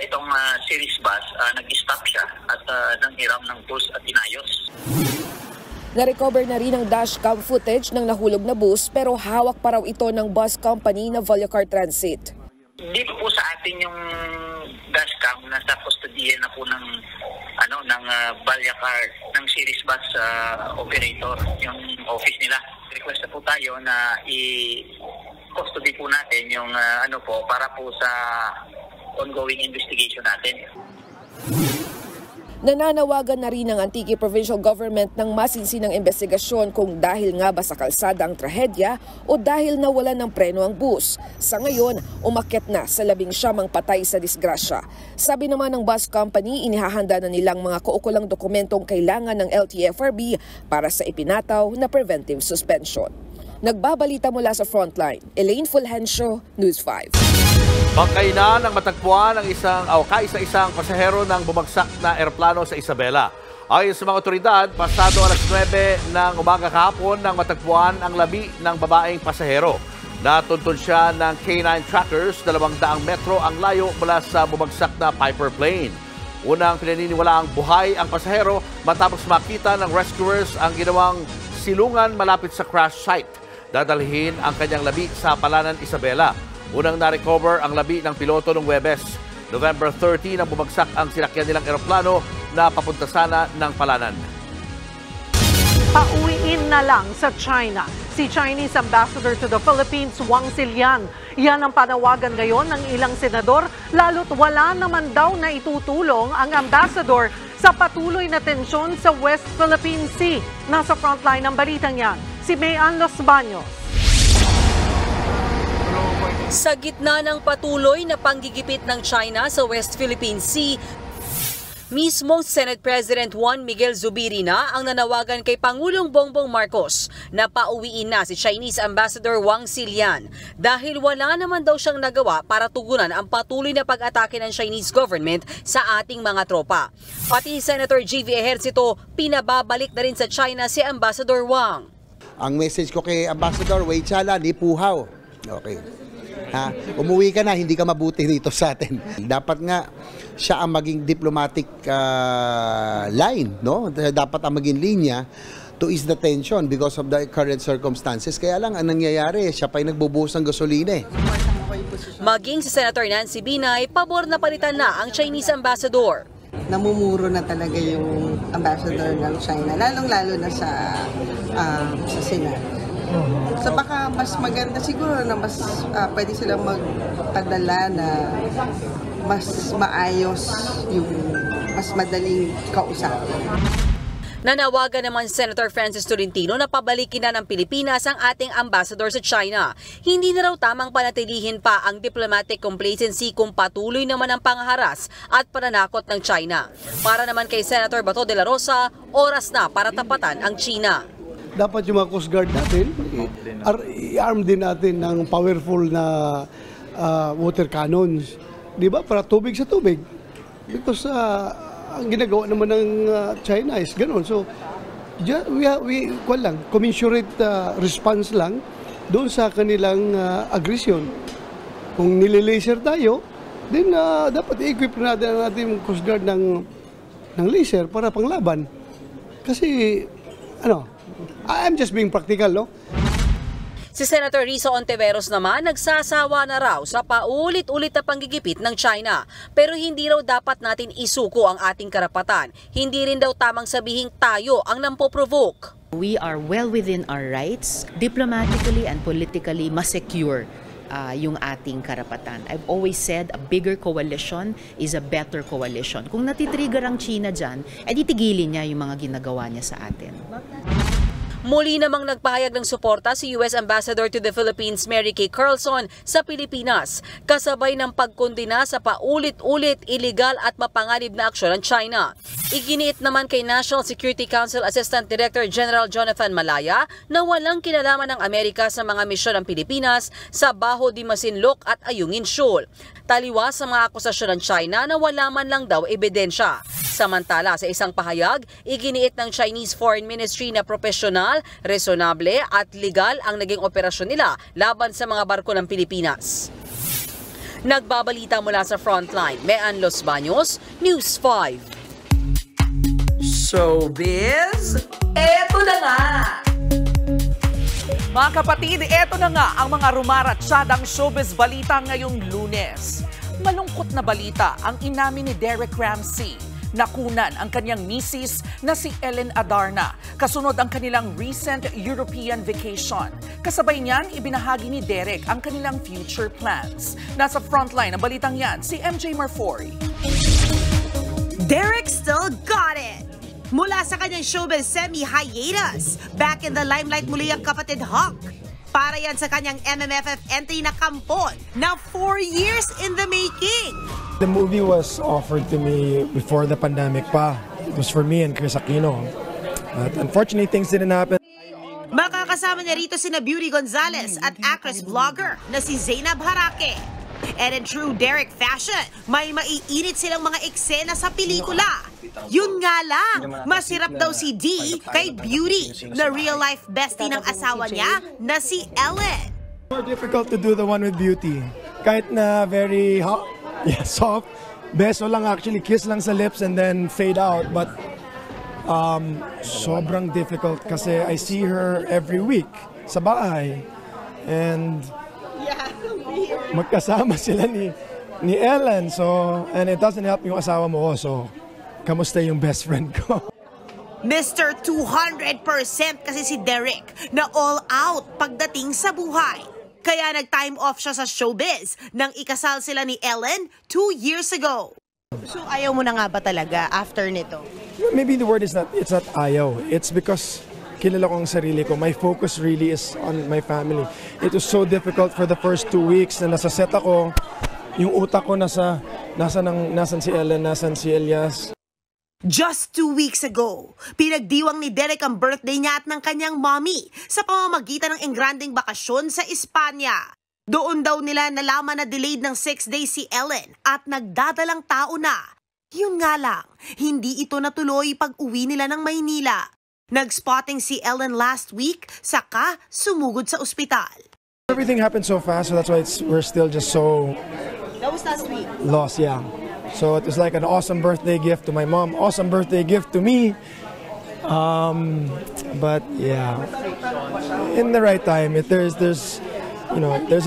itong series bus, nag-stop siya at nanghiram ng tools at inayos. Na-recover na rin ang dashcam footage ng nahulog na bus pero hawak pa raw ito ng bus company na Volocart Transit. Dito po sa atin yung dashcam, nasa kustodiyan na po ng Volocart, ng series bus operator, yung office nila. Request na po tayo na i-custody po natin yung para po sa ongoing investigation natin. Nananawagan na rin ng Antique Provincial Government ng masinsinang investigasyon kung dahil nga ba sa kalsada ang trahedya o dahil nawalan ng preno ang bus. Sa ngayon, umakyat na sa 19 patay sa disgrasya. Sabi naman ng bus company, inihahanda na nilang mga kaukulang dokumentong kailangan ng LTFRB para sa ipinataw na preventive suspension. Nagbabalita mula sa Frontline, Elaine Fulgencio, News 5. Bangkay na ng matagpuan ng kaisa-isang pasahero ng bumagsak na eroplano sa Isabela. Ayon sa mga otoridad, pasado alas 9 ng umaga kahapon nang matagpuan ang labi ng babaeng pasahero. Natuntun siya ng K9 trackers, 200 metro ang layo mula sa bumagsak na Piper plane. Unang pinaniniwala ang buhay ang pasahero matapos makita ng rescuers ang ginawang silungan malapit sa crash site. Dadalhin ang kanyang labi sa Palanan, Isabela. Unang na-recover ang labi ng piloto noong Huwebes. November 30 nang bumagsak ang sinakyan nilang eroplano na papunta sana ng Palanan. Pauwiin na lang sa China si Chinese Ambassador to the Philippines, Wang Zilian. Yan ang panawagan ngayon ng ilang senador, lalo't wala naman daw na itutulong ang ambassador sa patuloy na tensyon sa West Philippine Sea. Nasa frontline ng balitang yan, si Mayan Los Baños. Sa gitna ng patuloy na panggigipit ng China sa West Philippine Sea, mismong Senate President Juan Miguel Zubiri na ang nanawagan kay Pangulong Bongbong Marcos na pauwiin na si Chinese Ambassador Wang Zilian dahil wala naman daw siyang nagawa para tugunan ang patuloy na pag-atake ng Chinese government sa ating mga tropa. Pati Senator G.V. Ejercito, pinababalik na rin sa China si Ambassador Wang. Ang message ko kay Ambassador, Wei Chala, di puhaw. Okay. Umuwi ka na, hindi ka mabuti dito sa atin. Dapat nga siya ang maging diplomatic line, no? Dapat ang maging linya to ease the tension because of the current circumstances. Kaya lang, ang nangyayari, siya pa'y nagbubuhos ng gasolina eh. Maging si Senator Nancy Binay, pabor na palitan na ang Chinese ambassador. Namumuro na talaga yung ambassador ng China, lalong-lalo na sa Senate. So baka mas maganda siguro na mas pwede silang magpadala na mas maayos yung mas madaling kausap. Nanawagan naman Senator Francis Tolentino na pabalikin na ng Pilipinas ang ating ambassador sa China. Hindi na raw tamang panatilihin pa ang diplomatic complacency kung patuloy naman ang pangaharas at pananakot ng China. Para naman kay Senator Bato de la Rosa, oras na para tapatan ang China. Dapat yung mga Coast Guard natin, i-arm din natin ng powerful na water cannons. Di ba? Para tubig sa tubig. Because ang ginagawa naman ng China is gano'n. So, commensurate response lang doon sa kanilang aggression. Kung nililaser tayo, then dapat i-equip natin ang ating Coast Guard ng laser para panglaban. Kasi, I'm just being practical, no? Si Senator Risa Ontiveros naman nagsasawa na raw sa paulit-ulit na panggigipit ng China. Pero hindi raw dapat natin isuko ang ating karapatan. Hindi rin daw tamang sabihing tayo ang nampoprovoke. We are well within our rights, diplomatically and politically mas-secure yung ating karapatan. I've always said a bigger coalition is a better coalition. Kung natitrigger ang China dyan, itigilin niya yung mga ginagawa niya sa atin. Muli namang nagpahayag ng suporta si U.S. Ambassador to the Philippines Mary Kay Carlson sa Pilipinas, kasabay ng pagkondena sa paulit-ulit iligal at mapanganib na aksyon ng China. Iginiit naman kay National Security Council Assistant Director General Jonathan Malaya na walang kinalaman ng Amerika sa mga misyon ng Pilipinas sa Baho de Masinloc at Ayungin Shoal. Taliwas sa mga akusasyon ng China na wala man lang daw ebidensya. Samantala, sa isang pahayag, iginiit ng Chinese Foreign Ministry na profesional, resonable at legal ang naging operasyon nila laban sa mga barko ng Pilipinas. Nagbabalita mula sa Frontline, Mean Los Baños, News 5. Showbiz, eto na nga! Mga kapatid, eto na nga ang mga rumaratsadang showbiz balita ngayong Lunes. Malungkot na balita ang inamin ni Derek Ramsey. Nakunan ang kanyang misis na si Ellen Adarna, kasunod ang kanilang recent European vacation. Kasabay niyan, ibinahagi ni Derek ang kanilang future plans. Nasa frontline ng balitang yan, si MJ Marfori. Derek still got it! Mula sa kanyang showbiz semi-hiatus, back in the limelight muli ang kapatid Hawk. Para yan sa kanyang MMFF entry na kampon na 4 years in the making. The movie was offered to me before the pandemic pa. It was for me and Chris Aquino. But unfortunately, things didn't happen. Makakasama niya rito sina Beauty Gonzalez at actress-vlogger na si Zainab Harake. And in true Derek fashion, may maiinit silang mga eksena sa pelikula. Yun nga lang, masirap daw si D kay Beauty, na real-life bestie ng asawa niya na si Ellen. More difficult to do the one with Beauty. Kahit na very hot, soft, beso lang actually, kiss lang sa lips and then fade out. But sobrang difficult kasi I see her every week sa bahay. And magkasama sila ni Ellen, and it doesn't help yung asawa mo, so kamusta yung best friend ko? Mr. 200% kasi si Derek na all out pagdating sa buhay. Kaya nag-time off siya sa showbiz nang ikasal sila ni Ellen 2 years ago. So ayaw mo na nga ba talaga after nito? Maybe the word is it's not ayaw. It's because kilala ko ang sarili ko. My focus really is on my family. It was so difficult for the first 2 weeks na nasa set ako. Yung utak ko nasan si Ellen, nasan si Elias. Just 2 weeks ago, pinagdiwang ni Derek ang birthday niya at ng kanyang mommy sa pamamagitan ng engranding bakasyon sa Espanya. Doon daw nila nalaman na delayed ng 6 days si Ellen at nagdadalang tao na. Yun nga lang, hindi ito natuloy pag-uwi nila ng Maynila. Nag-spotting si Ellen last week, saka sumugod sa ospital. Everything happened so fast, so that's why we're still just so That was last week. Lost, yeah. So it was like an awesome birthday gift to my mom, awesome birthday gift to me. But yeah, in the right time, there's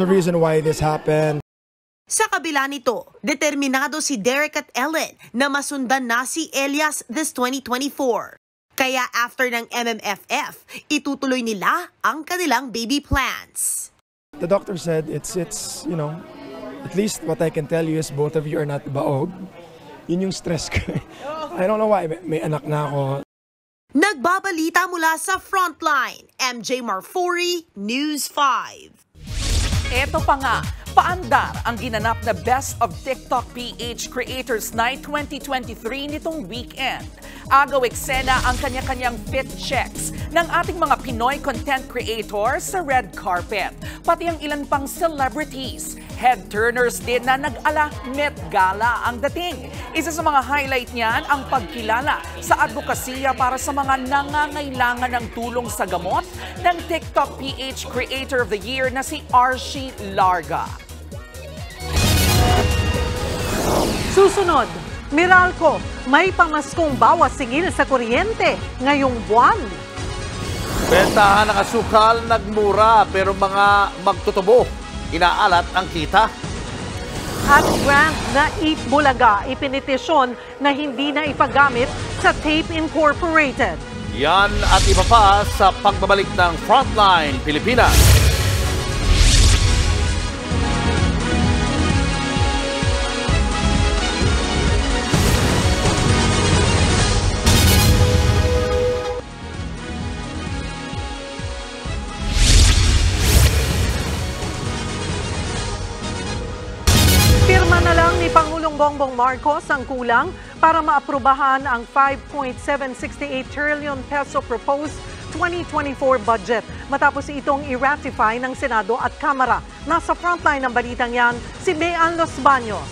a reason why this happened. Sa kabila nito, determinado si Derek at Ellen na masundan na si Elias this 2024. Kaya after ng MMFF, itutuloy nila ang kanilang baby plans. The doctor said it's at least what I can tell you is both of you are not baog. Yun yung stress ko. I don't know why. May anak na ako. Nagbabalita mula sa Frontline, MJ Marfori, News 5. Eto pa nga, paandar ang ginanap na Best of TikTok PH Creators Night 2023 nitong weekend. Agaw eksena ang kanya-kanyang fit checks ng ating mga Pinoy content creators sa red carpet. Pati ang ilan pang celebrities. Head turners din na nag-ala Met Gala ang dating. Isa sa mga highlight niyan ang pagkilala sa advokasya para sa mga nangangailangan ng tulong sa gamot ng TikTok PH Creator of the Year na si Archie Larga. Susunod, Meralco, may pamaskong bawas singil sa kuryente ngayong buwan. Bentahan ng asukal nagmura pero mga magtutubo, inaalat ang kita. At Grant na Bulaga ipinitisyon na hindi na ipagamit sa Tape Incorporated. Yan at iba pa sa pagbabalik ng Frontline Pilipinas. Pirma na lang ni Pangulong Bongbong Marcos ang kulang para maaprubahan ang 5.768 trillion peso proposed 2024 budget matapos itong i-ratify ng Senado at Kamara. Nasa frontline ng balitang yan, si Mean Los Baños.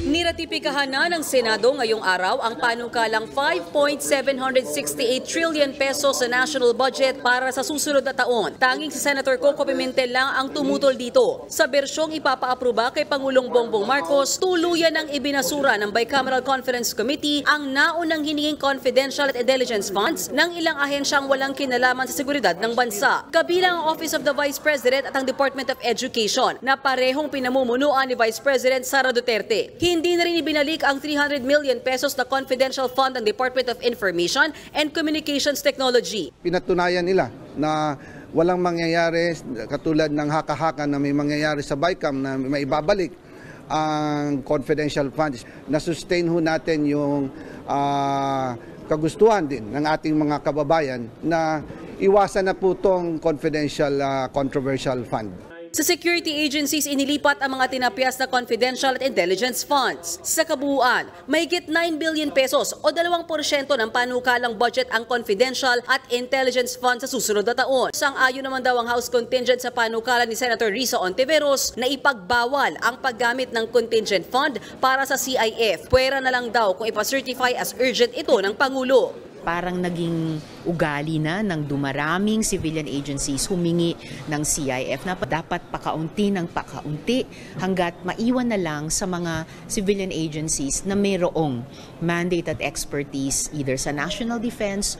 Niratipikahan na ng Senado ngayong araw ang panukalang 5.768 trillion pesos sa national budget para sa susunod na taon. Tanging si Senator Coco Pimentel lang ang tumutol dito. Sa bersyong ipapaaproba kay Pangulong Bongbong Marcos, tuluyan ang ibinasura ng Bicameral Conference Committee ang naunang hininging confidential at intelligence funds ng ilang ahensyang walang kinalaman sa seguridad ng bansa. Kabilang ang Office of the Vice President at ang Department of Education na parehong pinamumunuan ni Vice President Sara Duterte. Hindi na rin ibinalik ang 300 million pesos na confidential fund ng Department of Information and Communications Technology. Pinatunayan nila na walang mangyayari katulad ng haka-haka na may mangyayari sa BICAM na may ibabalik ang confidential funds. Na-sustain ho natin yung kagustuhan din ng ating mga kababayan na iwasan na po itong confidential controversial fund. Sa security agencies, inilipat ang mga tinapyas na confidential at intelligence funds. Sa kabuuan, mahigit 9 billion pesos o 2% ng panukalang budget ang confidential at intelligence funds sa susunod na taon. Sang-ayon naman daw ang House contingent sa panukalan ni Senator Risa Ontiveros na ipagbawal ang paggamit ng contingent fund para sa CIF. Pwera na lang daw kung ipacertify as urgent ito ng Pangulo. Parang naging ugali na ng dumaraming civilian agencies humingi ng CIF na dapat pakaunti ng pakaunti hanggat maiwan na lang sa mga civilian agencies na mayroong mandate at expertise either sa national defense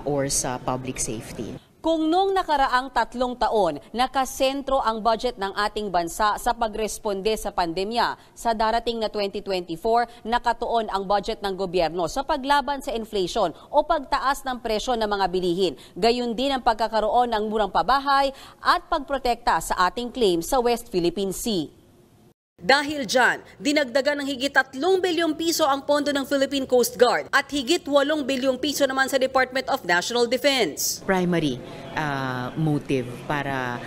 or sa public safety. Kung noong nakaraang 3 taon, nakasentro ang budget ng ating bansa sa pagresponde sa pandemya, sa darating na 2024, nakatuon ang budget ng gobyerno sa paglaban sa inflation o pagtaas ng presyo ng mga bilihin. Gayon din ang pagkakaroon ng murang pabahay at pagprotekta sa ating claim sa West Philippine Sea. Dahil dyan, dinagdagan ng higit 3 bilyong piso ang pondo ng Philippine Coast Guard at higit 8 bilyong piso naman sa Department of National Defense. Primary motive para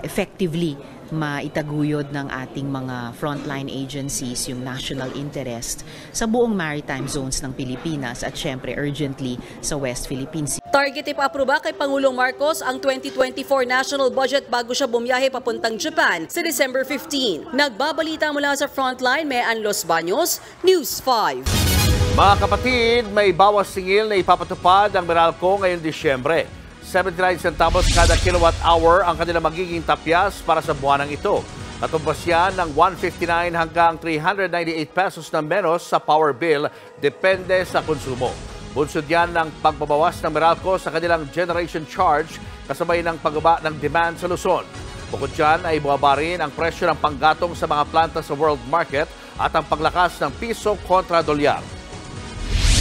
effectively maitaguyod ng ating mga frontline agencies yung national interest sa buong maritime zones ng Pilipinas at syempre urgently sa West Philippine Sea. Target ipaaproba kay Pangulong Marcos ang 2024 national budget bago siya bumiyahe papuntang Japan sa December 15. Nagbabalita mula sa frontline, Mean Los Baños, News 5. Mga kapatid, may bawas singil na ipapatupad ang Meralco ngayong Disyembre. 79 centavos kada kilowatt-hour ang kanilang magiging tapyas para sa buwanang ito. Katumbas yan ng 159 hanggang 398 pesos na menos sa power bill, depende sa konsumo. Bunsod yan ng pagbabawas ng Meralco sa kanilang generation charge kasabay ng pagbaba ng demand sa Luzon. Bukod dyan ay bumaba rin ang presyo ng panggatong sa mga planta sa world market at ang paglakas ng piso kontra dolyar.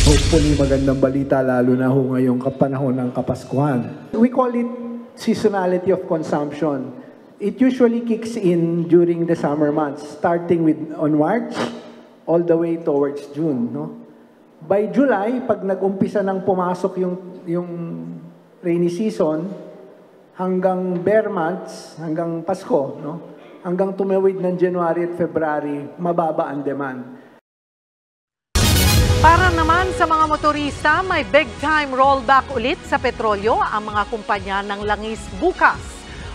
Hopefully magandang balita lalo na ho ngayong kapanahon ng Kapaskuhan. We call it seasonality of consumption. It usually kicks in during the summer months, starting with on March all the way towards June. No? By July, pag nag-umpisa nang pumasok yung rainy season, hanggang bare months, hanggang Pasko, no? Hanggang tumawid ng January at February, mababa ang demand. Para naman sa mga motorista, may big-time rollback ulit sa petrolyo ang mga kumpanya ng langis bukas.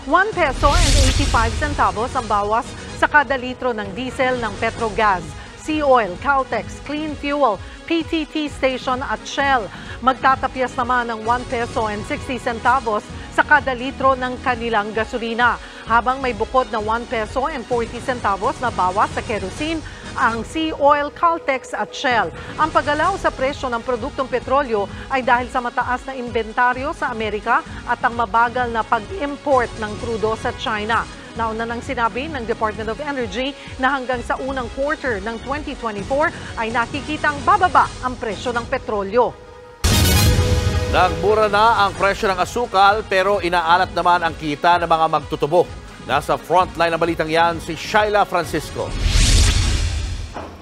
1 peso and 85 centavos ang bawas sa kada litro ng diesel ng Petrogas, Sea Oil, Caltex, Clean Fuel, PTT Station at Shell. Magtatapyas naman ng 1 peso and 60 centavos sa kada litro ng kanilang gasolina, habang may bukod na 1 peso and 40 centavos na bawas sa kerosene ang Sea Oil, Caltex at Shell. Ang paggalaw sa presyo ng produktong petrolyo ay dahil sa mataas na inventaryo sa Amerika at ang mabagal na pag-import ng krudo sa China. Nauna nang sinabi ng Department of Energy na hanggang sa unang quarter ng 2024 ay nakikitang bababa ang presyo ng petrolyo. Nagmura na ang presyo ng asukal pero inaalat naman ang kita ng mga magtutubo. Nasa frontline ng balitang yan si Shaila Francisco.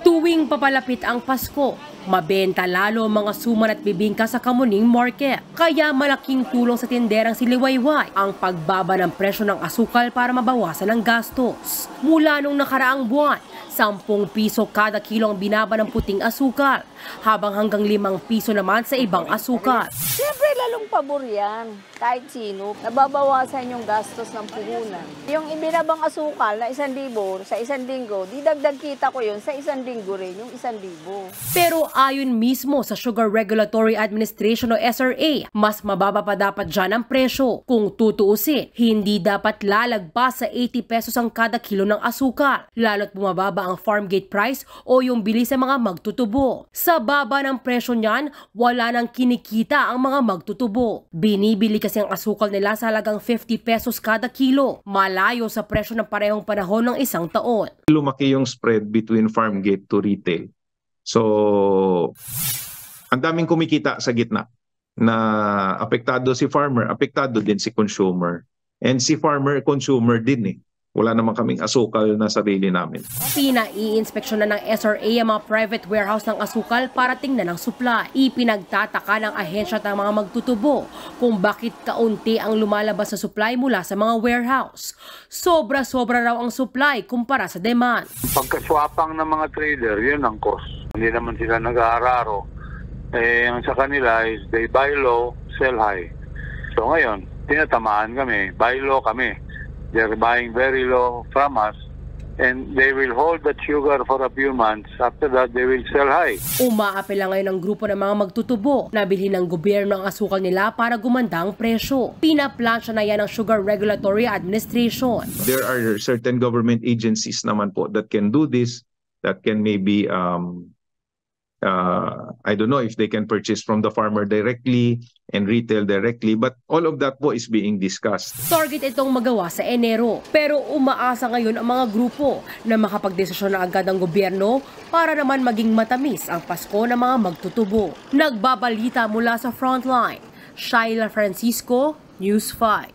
Tuwing papalapit ang Pasko, mabenta lalo ang mga suman at bibingka sa Kamuning Market. Kaya malaking tulong sa tinderang si Liwayway ang pagbaba ng presyo ng asukal para mabawasan ang gastos. Mula nung nakaraang buwan, 10 piso kada kilo ang binaba ng puting asukal, habang hanggang 5 piso naman sa ibang asukal. Siyempre, lalong pabor yan. Kahit sino, nababawasan yung gastos ng puhunan. Yung ibinabang asukal na 1,000 sa 1 linggo, didagdag kita ko yun sa 1 linggo rin, yung 1,000. Pero ayon mismo sa Sugar Regulatory Administration o SRA, mas mababa pa dapat dyan ang presyo. Kung tutuusin, hindi dapat lalagpas sa 80 pesos ang kada kilo ng asukal, lalo't bumababa ang farm gate price o yung bili sa mga magtutubo. Sa baba ng presyo niyan, wala nang kinikita ang mga magtutubo. Binibili kasi ang asukal nila sa halagang 50 pesos kada kilo, malayo sa presyo ng parehong panahon ng 1 taon. Lumaki yung spread between farm gate to retail. So, ang daming kumikita sa gitna na apektado si farmer, apektado din si consumer. And si farmer, consumer din eh. Wala naman kaming asukal na sarili namin. Pinai-inspeksyon na ng SRA ang mga private warehouse ng asukal para tingnan ang supply. Ipinagtataka ng ahensya at ng mga magtutubo kung bakit kaunti ang lumalabas sa supply mula sa mga warehouse. Sobra-sobra raw ang supply kumpara sa demand. Pagkaswapang ng mga trader, yun ang cost. Hindi naman sila nag-aararo. Ang sa kanila is they buy low, sell high. So ngayon, tinatamaan kami, buy low kami. They're buying very low from us and they will hold that sugar for a few months. After that, they will sell high. Umaapela ngayon ang grupo ng mga magtutubo na bilhin ng gobyerno ang asukal nila para gumanda ang presyo. Pinaplansya na yan ng Sugar Regulatory Administration. There are certain government agencies naman po that can do this, that can maybe I don't know if they can purchase from the farmer directly and retail directly, but all of that po is being discussed. Target itong magawa sa Enero, pero umaasa ngayon ang mga grupo na makapagdesisyon na agad ang gobyerno para naman maging matamis ang Pasko ng mga magtutubo. Nagbabalita mula sa Frontline, Shaila Francisco, News 5.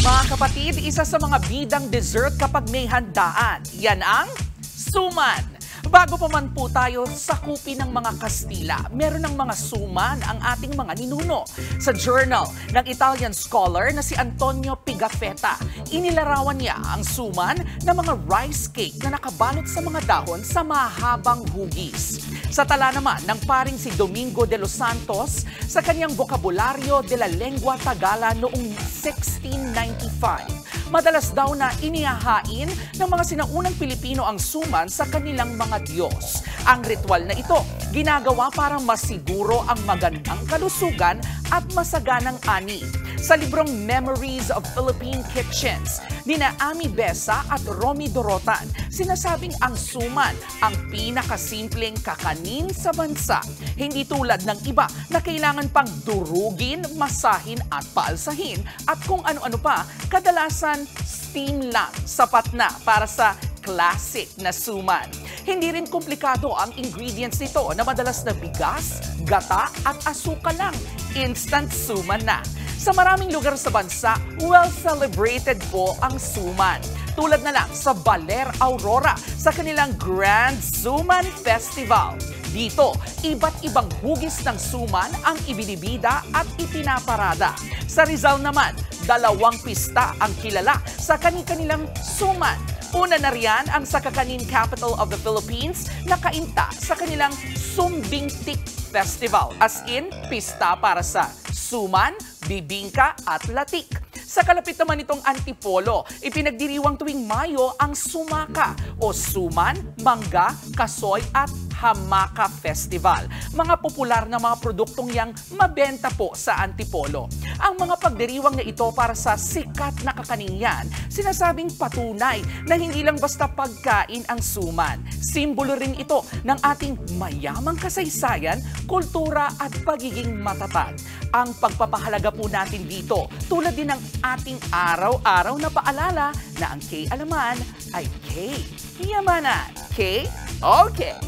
Mga kapatid, isa sa mga bidang dessert kapag may handaan, yan ang suman. Bago pa man po tayo sakupin ng mga Kastila, meron ng mga suman ang ating mga ninuno. Sa journal ng Italian scholar na si Antonio Pigafetta, inilarawan niya ang suman na mga rice cake na nakabalot sa mga dahon sa mahabang hugis. Sa tala naman ng paring si Domingo de los Santos sa kanyang Vocabulario de la Lengua Tagala noong 1695. Madalas daw na inihahain ng mga sinaunang Pilipino ang suman sa kanilang mga Diyos. Ang ritual na ito, ginagawa para masiguro ang magandang kalusugan at masaganang ani. Sa librong Memories of Philippine Kitchens, nina Ami Besa at Romy Dorotan, sinasabing ang suman ang pinakasimpleng kakanin sa bansa. Hindi tulad ng iba na kailangan pang durugin, masahin at paalsahin at kung ano-ano pa, kadalasan steam lang sapat na para sa classic na suman. Hindi rin komplikado ang ingredients nito na madalas na bigas, gata at asukal lang. Instant suman na. Sa maraming lugar sa bansa, well-celebrated po ang suman. Tulad na lang sa Baler, Aurora sa kanilang Grand Suman Festival. Dito, iba't ibang hugis ng suman ang ibinibida at ipinaparada. Sa Rizal naman, 2 pista ang kilala sa kanilang suman. Una na riyan ang sa kakanin capital of the Philippines na kainta sa kanilang Sumbingtik Festival. As in, pista para sa suman, bibingka at latik. Sa kalapit naman itong Antipolo, ipinagdiriwang tuwing Mayo ang Sumaka o Suman, Mangga, Kasoy at Hamaka Festival. Mga popular na mga produktong yang mabenta po sa Antipolo. Ang mga pagdiriwang na ito para sa sikat na kakanin yan, sinasabing patunay na hindi lang basta pagkain ang suman. Simbolo rin ito ng ating mayamang kasaysayan, kultura at pagiging matatag. Ang pagpapahalaga po natin dito, tulad din ng ating araw-araw na paalala na ang K-alaman ay K-yamanan. K-okay.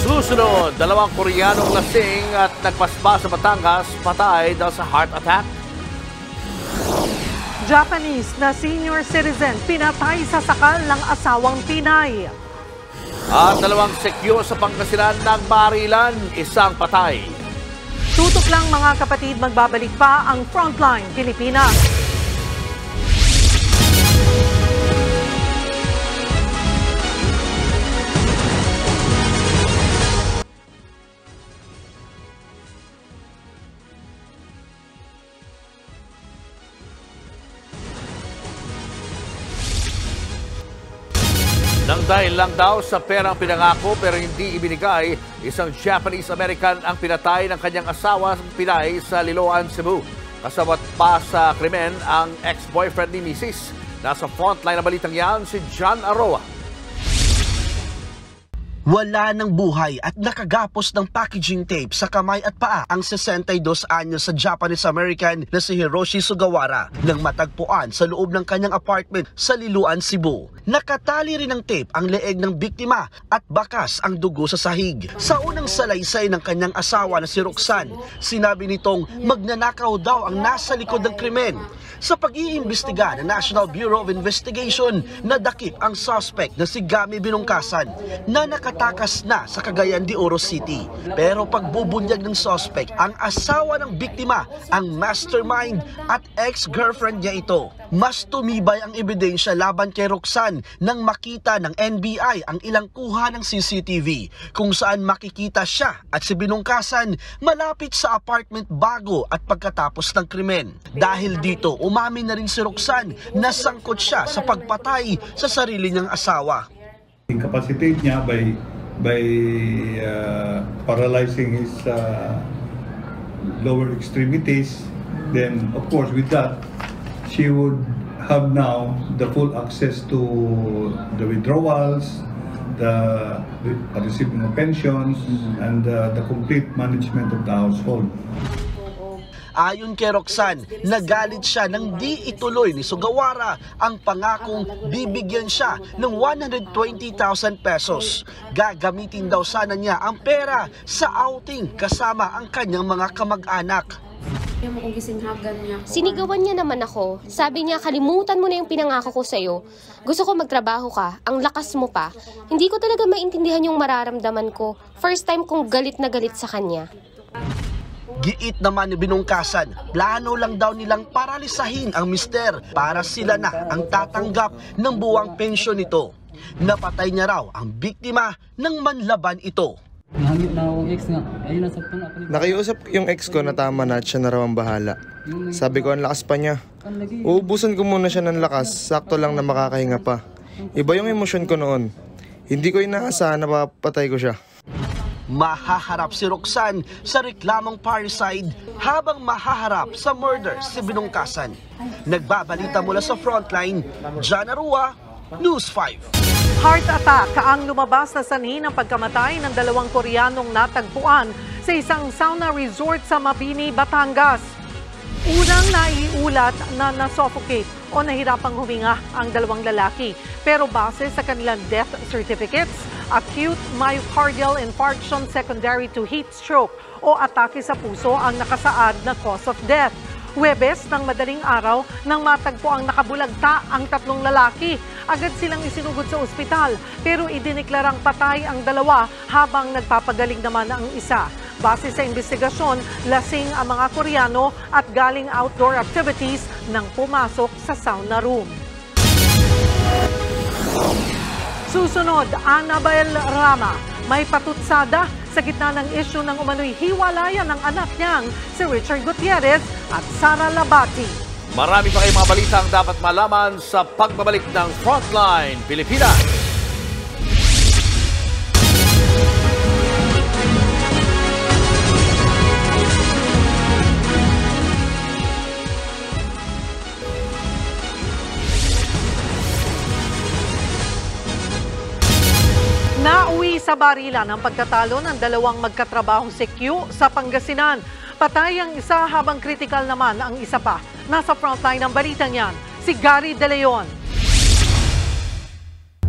Susunod, 2 Koreanong lasing at nagpasba sa Batangas, patay dahil sa heart attack. Japanese na senior citizen pinatay sa sakal ng asawang Pinay. At 2 sekyo sa Pangasinan nagbarilan, 1 patay. Tutok lang mga kapatid, magbabalik pa ang Frontline Pilipinas. Dahil lang daw sa perang pinangako pero hindi ibinigay, isang Japanese-American ang pinatay ng kanyang asawang Pinay sa Liloan, Cebu. Kasabot pa sa krimen ang ex-boyfriend ni Mrs. Nasa frontline na balitang yan si John Aroa. Wala ng buhay at nakagapos ng packaging tape sa kamay at paa ang 62 anyos sa Japanese-American na si Hiroshi Sugawara nang matagpuan sa loob ng kanyang apartment sa Liloan, Cebu. Nakatali rin ng tape ang leeg ng biktima at bakas ang dugo sa sahig. Sa unang salaysay ng kanyang asawa na si Roxanne, sinabi nitong magnanakaw daw ang nasa likod ng krimen. Sa pag-iimbestiga ng National Bureau of Investigation, nadakip ang suspect na si Gami Binungkasan na nakatakas na sa Cagayan de Oro City. Pero pagbubunyag ng suspect, ang asawa ng biktima, ang mastermind at ex-girlfriend niya ito. Mas tumibay ang ebidensya laban kay Roxanne nang makita ng NBI ang ilang kuha ng CCTV kung saan makikita siya at si Binungkasan malapit sa apartment bago at pagkatapos ng krimen. Dahil dito, umamin na rin si Roxanne na sangkot siya sa pagpatay sa sarili niyang asawa. Incapacitate niya by paralyzing his lower extremities. Then, of course, with that, she would have now the full access to the withdrawals, the receiving of pensions, and the complete management of the household. Ayon kay Roxanne, nagalit siya nang di ituloy ni Sugawara ang pangakong bibigyan siya ng 120,000 pesos. Gagamitin daw sana niya ang pera sa outing kasama ang kanyang mga kamag-anak. Sinigawan niya naman ako. Sabi niya, kalimutan mo na yung pinangako ko sa'yo. Gusto ko magtrabaho ka, ang lakas mo pa. Hindi ko talaga maintindihan yung mararamdaman ko. First time kong galit na galit sa kanya. Giit naman ni Binungkasan, plano lang daw nilang paralisahin ang mister para sila na ang tatanggap ng buwang pensyon nito. Napatay niya raw ang biktima ng manlaban ito. Nakiusap yung ex ko na tama na at siya na raw ang bahala. Sabi ko ang lakas pa niya. Uubusan ko muna siya ng lakas, sakto lang na makakahinga pa. Iba yung emosyon ko noon. Hindi ko inaasahan na papatay ko siya. Mahaharap si Roxanne sa reklamong parricide habang mahaharap sa murder si Binungkasan. Nagbabalita mula sa frontline, John Arua, News 5. Heart attack ang lumabas na sanhi ng pagkamatay ng 2 Koreanong natagpuan sa isang sauna resort sa Mabini, Batangas. Unang naiulat na nasuffocate o nahirapang huminga ang 2 lalaki. Pero base sa kanilang death certificates, acute myocardial infarction secondary to heat stroke o atake sa puso ang nakasaad na cause of death. Huwebes ng madaling araw nang matagpo ang nakabulagta ang 3 lalaki. Agad silang isinugod sa ospital pero idineklarang patay ang 2 habang nagpapagaling naman ang isa. Base sa investigasyon, lasing ang mga Koreano at galing outdoor activities nang pumasok sa sauna room. Susunod, Annabel Rama, may patutsada sa gitna ng isyu ng umano'y hiwalayan ng anak niyang si Richard Gutierrez at Sara Labati. Marami pa kayong mga balita ang dapat malaman sa pagbabalik ng Frontline Pilipinas. Nauwi sa barilan ang pagtatalo ng 2 magkatrabahong sekyu sa Pangasinan. Patay ang isa habang kritikal naman ang isa pa. Nasa frontline ng balitang yan, si Gary De Leon.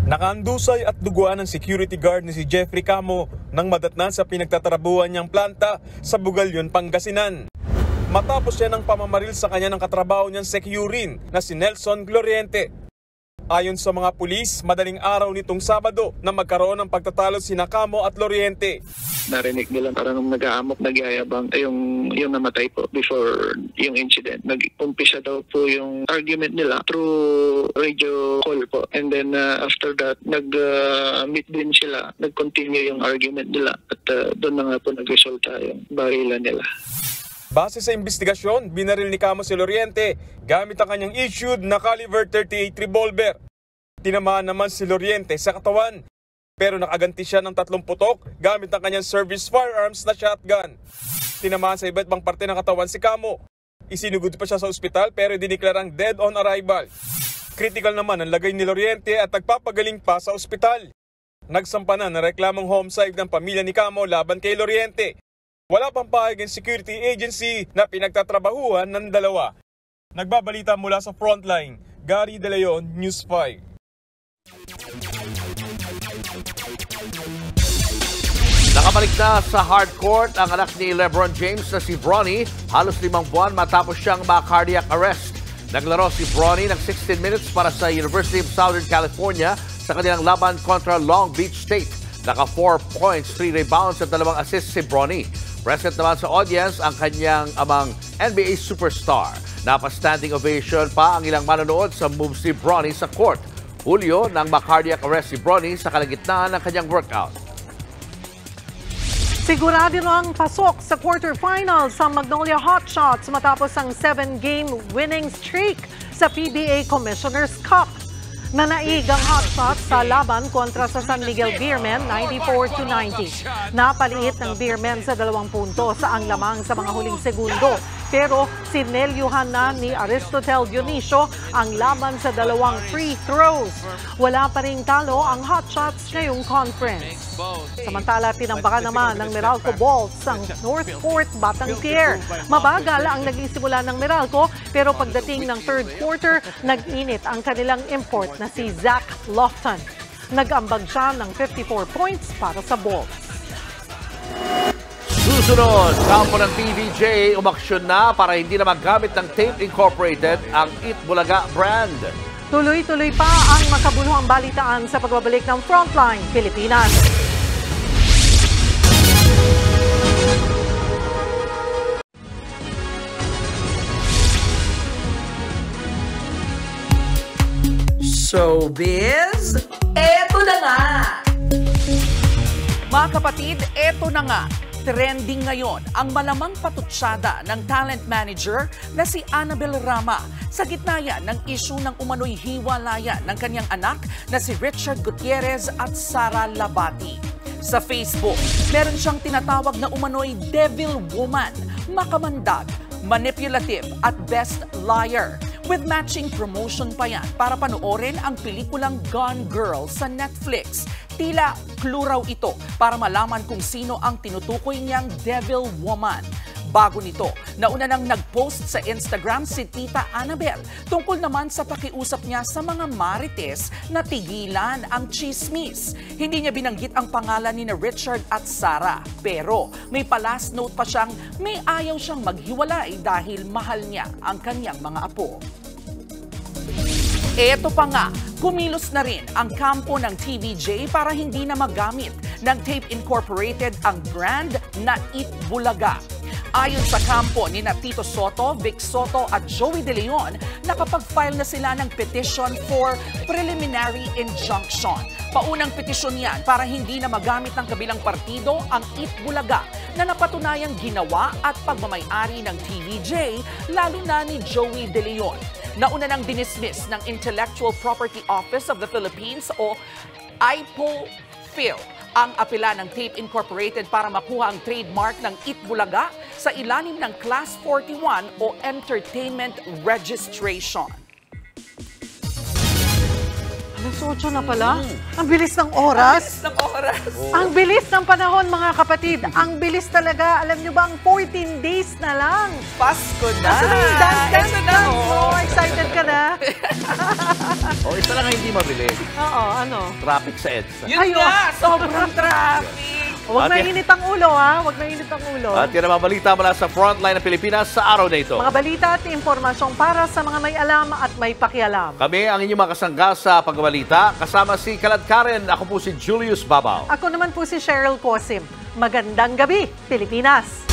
Nakaandusay at duguan ng security guard ni si Jeffrey Camo nang madatnan sa pinagtatrabuhan niyang planta sa Bugalyon, Pangasinan. Matapos siya ng pamamaril sa kanya ng katrabaho niyang sekyurin na si Nelson Gloriente. Ayon sa mga pulis, madaling araw nitong Sabado na magkaroon ng pagtatalo sina Camo at Loriente. Narinig nila parang nag-aamok, nagyayabang yung namatay po before yung incident. Nag-umpisa daw po yung argument nila through radio call po. And then after that, nag-meet din sila. Nag-continue yung argument nila at doon na nga po nag-resulta yung barilan nila. Base sa investigasyon, binaril ni Camo si Loriente gamit ang kanyang issued na caliber .38 revolver. Tinamaan naman si Loriente sa katawan. Pero nakaganti siya ng 3 putok gamit ang kanyang service firearms na shotgun. Tinamaan sa iba't ibang parte ng katawan si Camo. Isinugod pa siya sa ospital pero diniklarang dead on arrival. Critical naman ang lagay ni Loriente at nagpapagaling pa sa ospital. Nagsampa na ng reklamong homicide ng pamilya ni Camo laban kay Loriente. Wala pang pahayag ng security agency na pinagtatrabahuhan ng dalawa. Nagbabalita mula sa Frontline, Gary De Leon, News 5. Nakabalik na sa hardcourt ang anak ni LeBron James na si Bronny halos 5 buwan matapos siyang ma-cardiac arrest. Naglaro si Bronny ng 16 minutes para sa University of Southern California sa kanilang laban kontra Long Beach State. Naka 4 points, 3 rebounds at 2 assists si Bronny. Present naman sa audience ang kanyang amang NBA superstar. Napa-standing ovation pa ang ilang manonood sa moves ni Bronny sa court. Hulyo nang ma-cardiac arrest si Bronny sa kalagitnaan ng kanyang workout. Sigurado ang pasok sa quarterfinals sa Magnolia Hotshots matapos ang 7-game winning streak sa PBA Commissioner's Cup. Nanaig ang Hotshots sa laban kontra sa San Miguel Beermen 94-90. Napaliit ng Beermen sa 2 puntos ang lamang sa mga huling segundo. Pero sinelyuhan na ni Aristotel Dionisio ang laban sa 2 free throws. Wala pa ring talo ang Hotshots ngayong conference. Samantala, tinambakan naman ng Meralco Bolts ang North Port Batanguer. Mabagal ang naging simula ng Meralco pero pagdating ng third quarter, nag-init ang kanilang import na si Zach Lofton. Nag-ambag siya ng 54 points para sa Bolts. Susunod, kampo ng TVJ umaksyon na para hindi na magamit ng Tape Incorporated ang Eat Bulaga brand. Tuloy-tuloy pa ang makabuluhang balitaan sa pagbabalik ng Frontline Pilipinas. Showbiz, eto na nga! Mga kapatid, eto na nga. Trending ngayon ang malamang patutsada ng talent manager na si Annabel Rama sa gitna yan ng issue ng umano'y hiwalayan ng kanyang anak na si Richard Gutierrez at Sara Labati. Sa Facebook, meron siyang tinatawag na umano'y devil woman, makamandag, manipulative at best liar. With matching promotion pa yan para panoorin ang pelikulang Gone Girl sa Netflix. Tila clue raw ito para malaman kung sino ang tinutukoy niyang devil woman. Bago nito, nauna nang nag-post sa Instagram si Tita Annabel tungkol naman sa pakiusap niya sa mga marites na tigilan ang chismis. Hindi niya binanggit ang pangalan ni Richard at Sara, pero may pa-last note pa siyang may ayaw siyang maghiwalay dahil mahal niya ang kanyang mga apo. Eto pa nga, kumilos na rin ang kampo ng TVJ para hindi na magamit ng Tape Incorporated ang brand na Eat Bulaga. Ayon sa kampo ni Tito Soto, Vic Soto at Joey De Leon, nakapag-file na sila ng petition for preliminary injunction. Paunang petisyon yan para hindi na magamit ng kabilang partido ang Eat Bulaga na napatunayang ginawa at pagmamay-ari ng TVJ, lalo na ni Joey De Leon. Nauna nang dinismiss ng Intellectual Property Office of the Philippines o IPOPHil ang apela ng Tape Incorporated para makuha ang trademark ng Eat Bulaga sa ilalim ng Class 41 o Entertainment Registration. Alas 8 na pala? Ang bilis ng oras? Ang bilis ng panahon, mga kapatid. Ang bilis talaga. Alam nyo ba, ang 14 days na lang. Pasko na! Dance na! Oh, excited ka na? Isa lang ang hindi mabilis. Oo, ano? Traffic sa EDSA. Yun nga! Sobrang traffic! Huwag na init ang ulo, ha? Huwag na init ang ulo. At yan ang mga balita mula sa Frontline ng Pilipinas sa araw na ito. Mga balita at impormasyong para sa mga may alam at may pakialam. Kami ang inyong mga kasangga sa pagbabalita. Kasama si Kalad Karen. Ako po si Julius Babaw. Ako naman po si Cheryl Cosim. Magandang gabi, Pilipinas!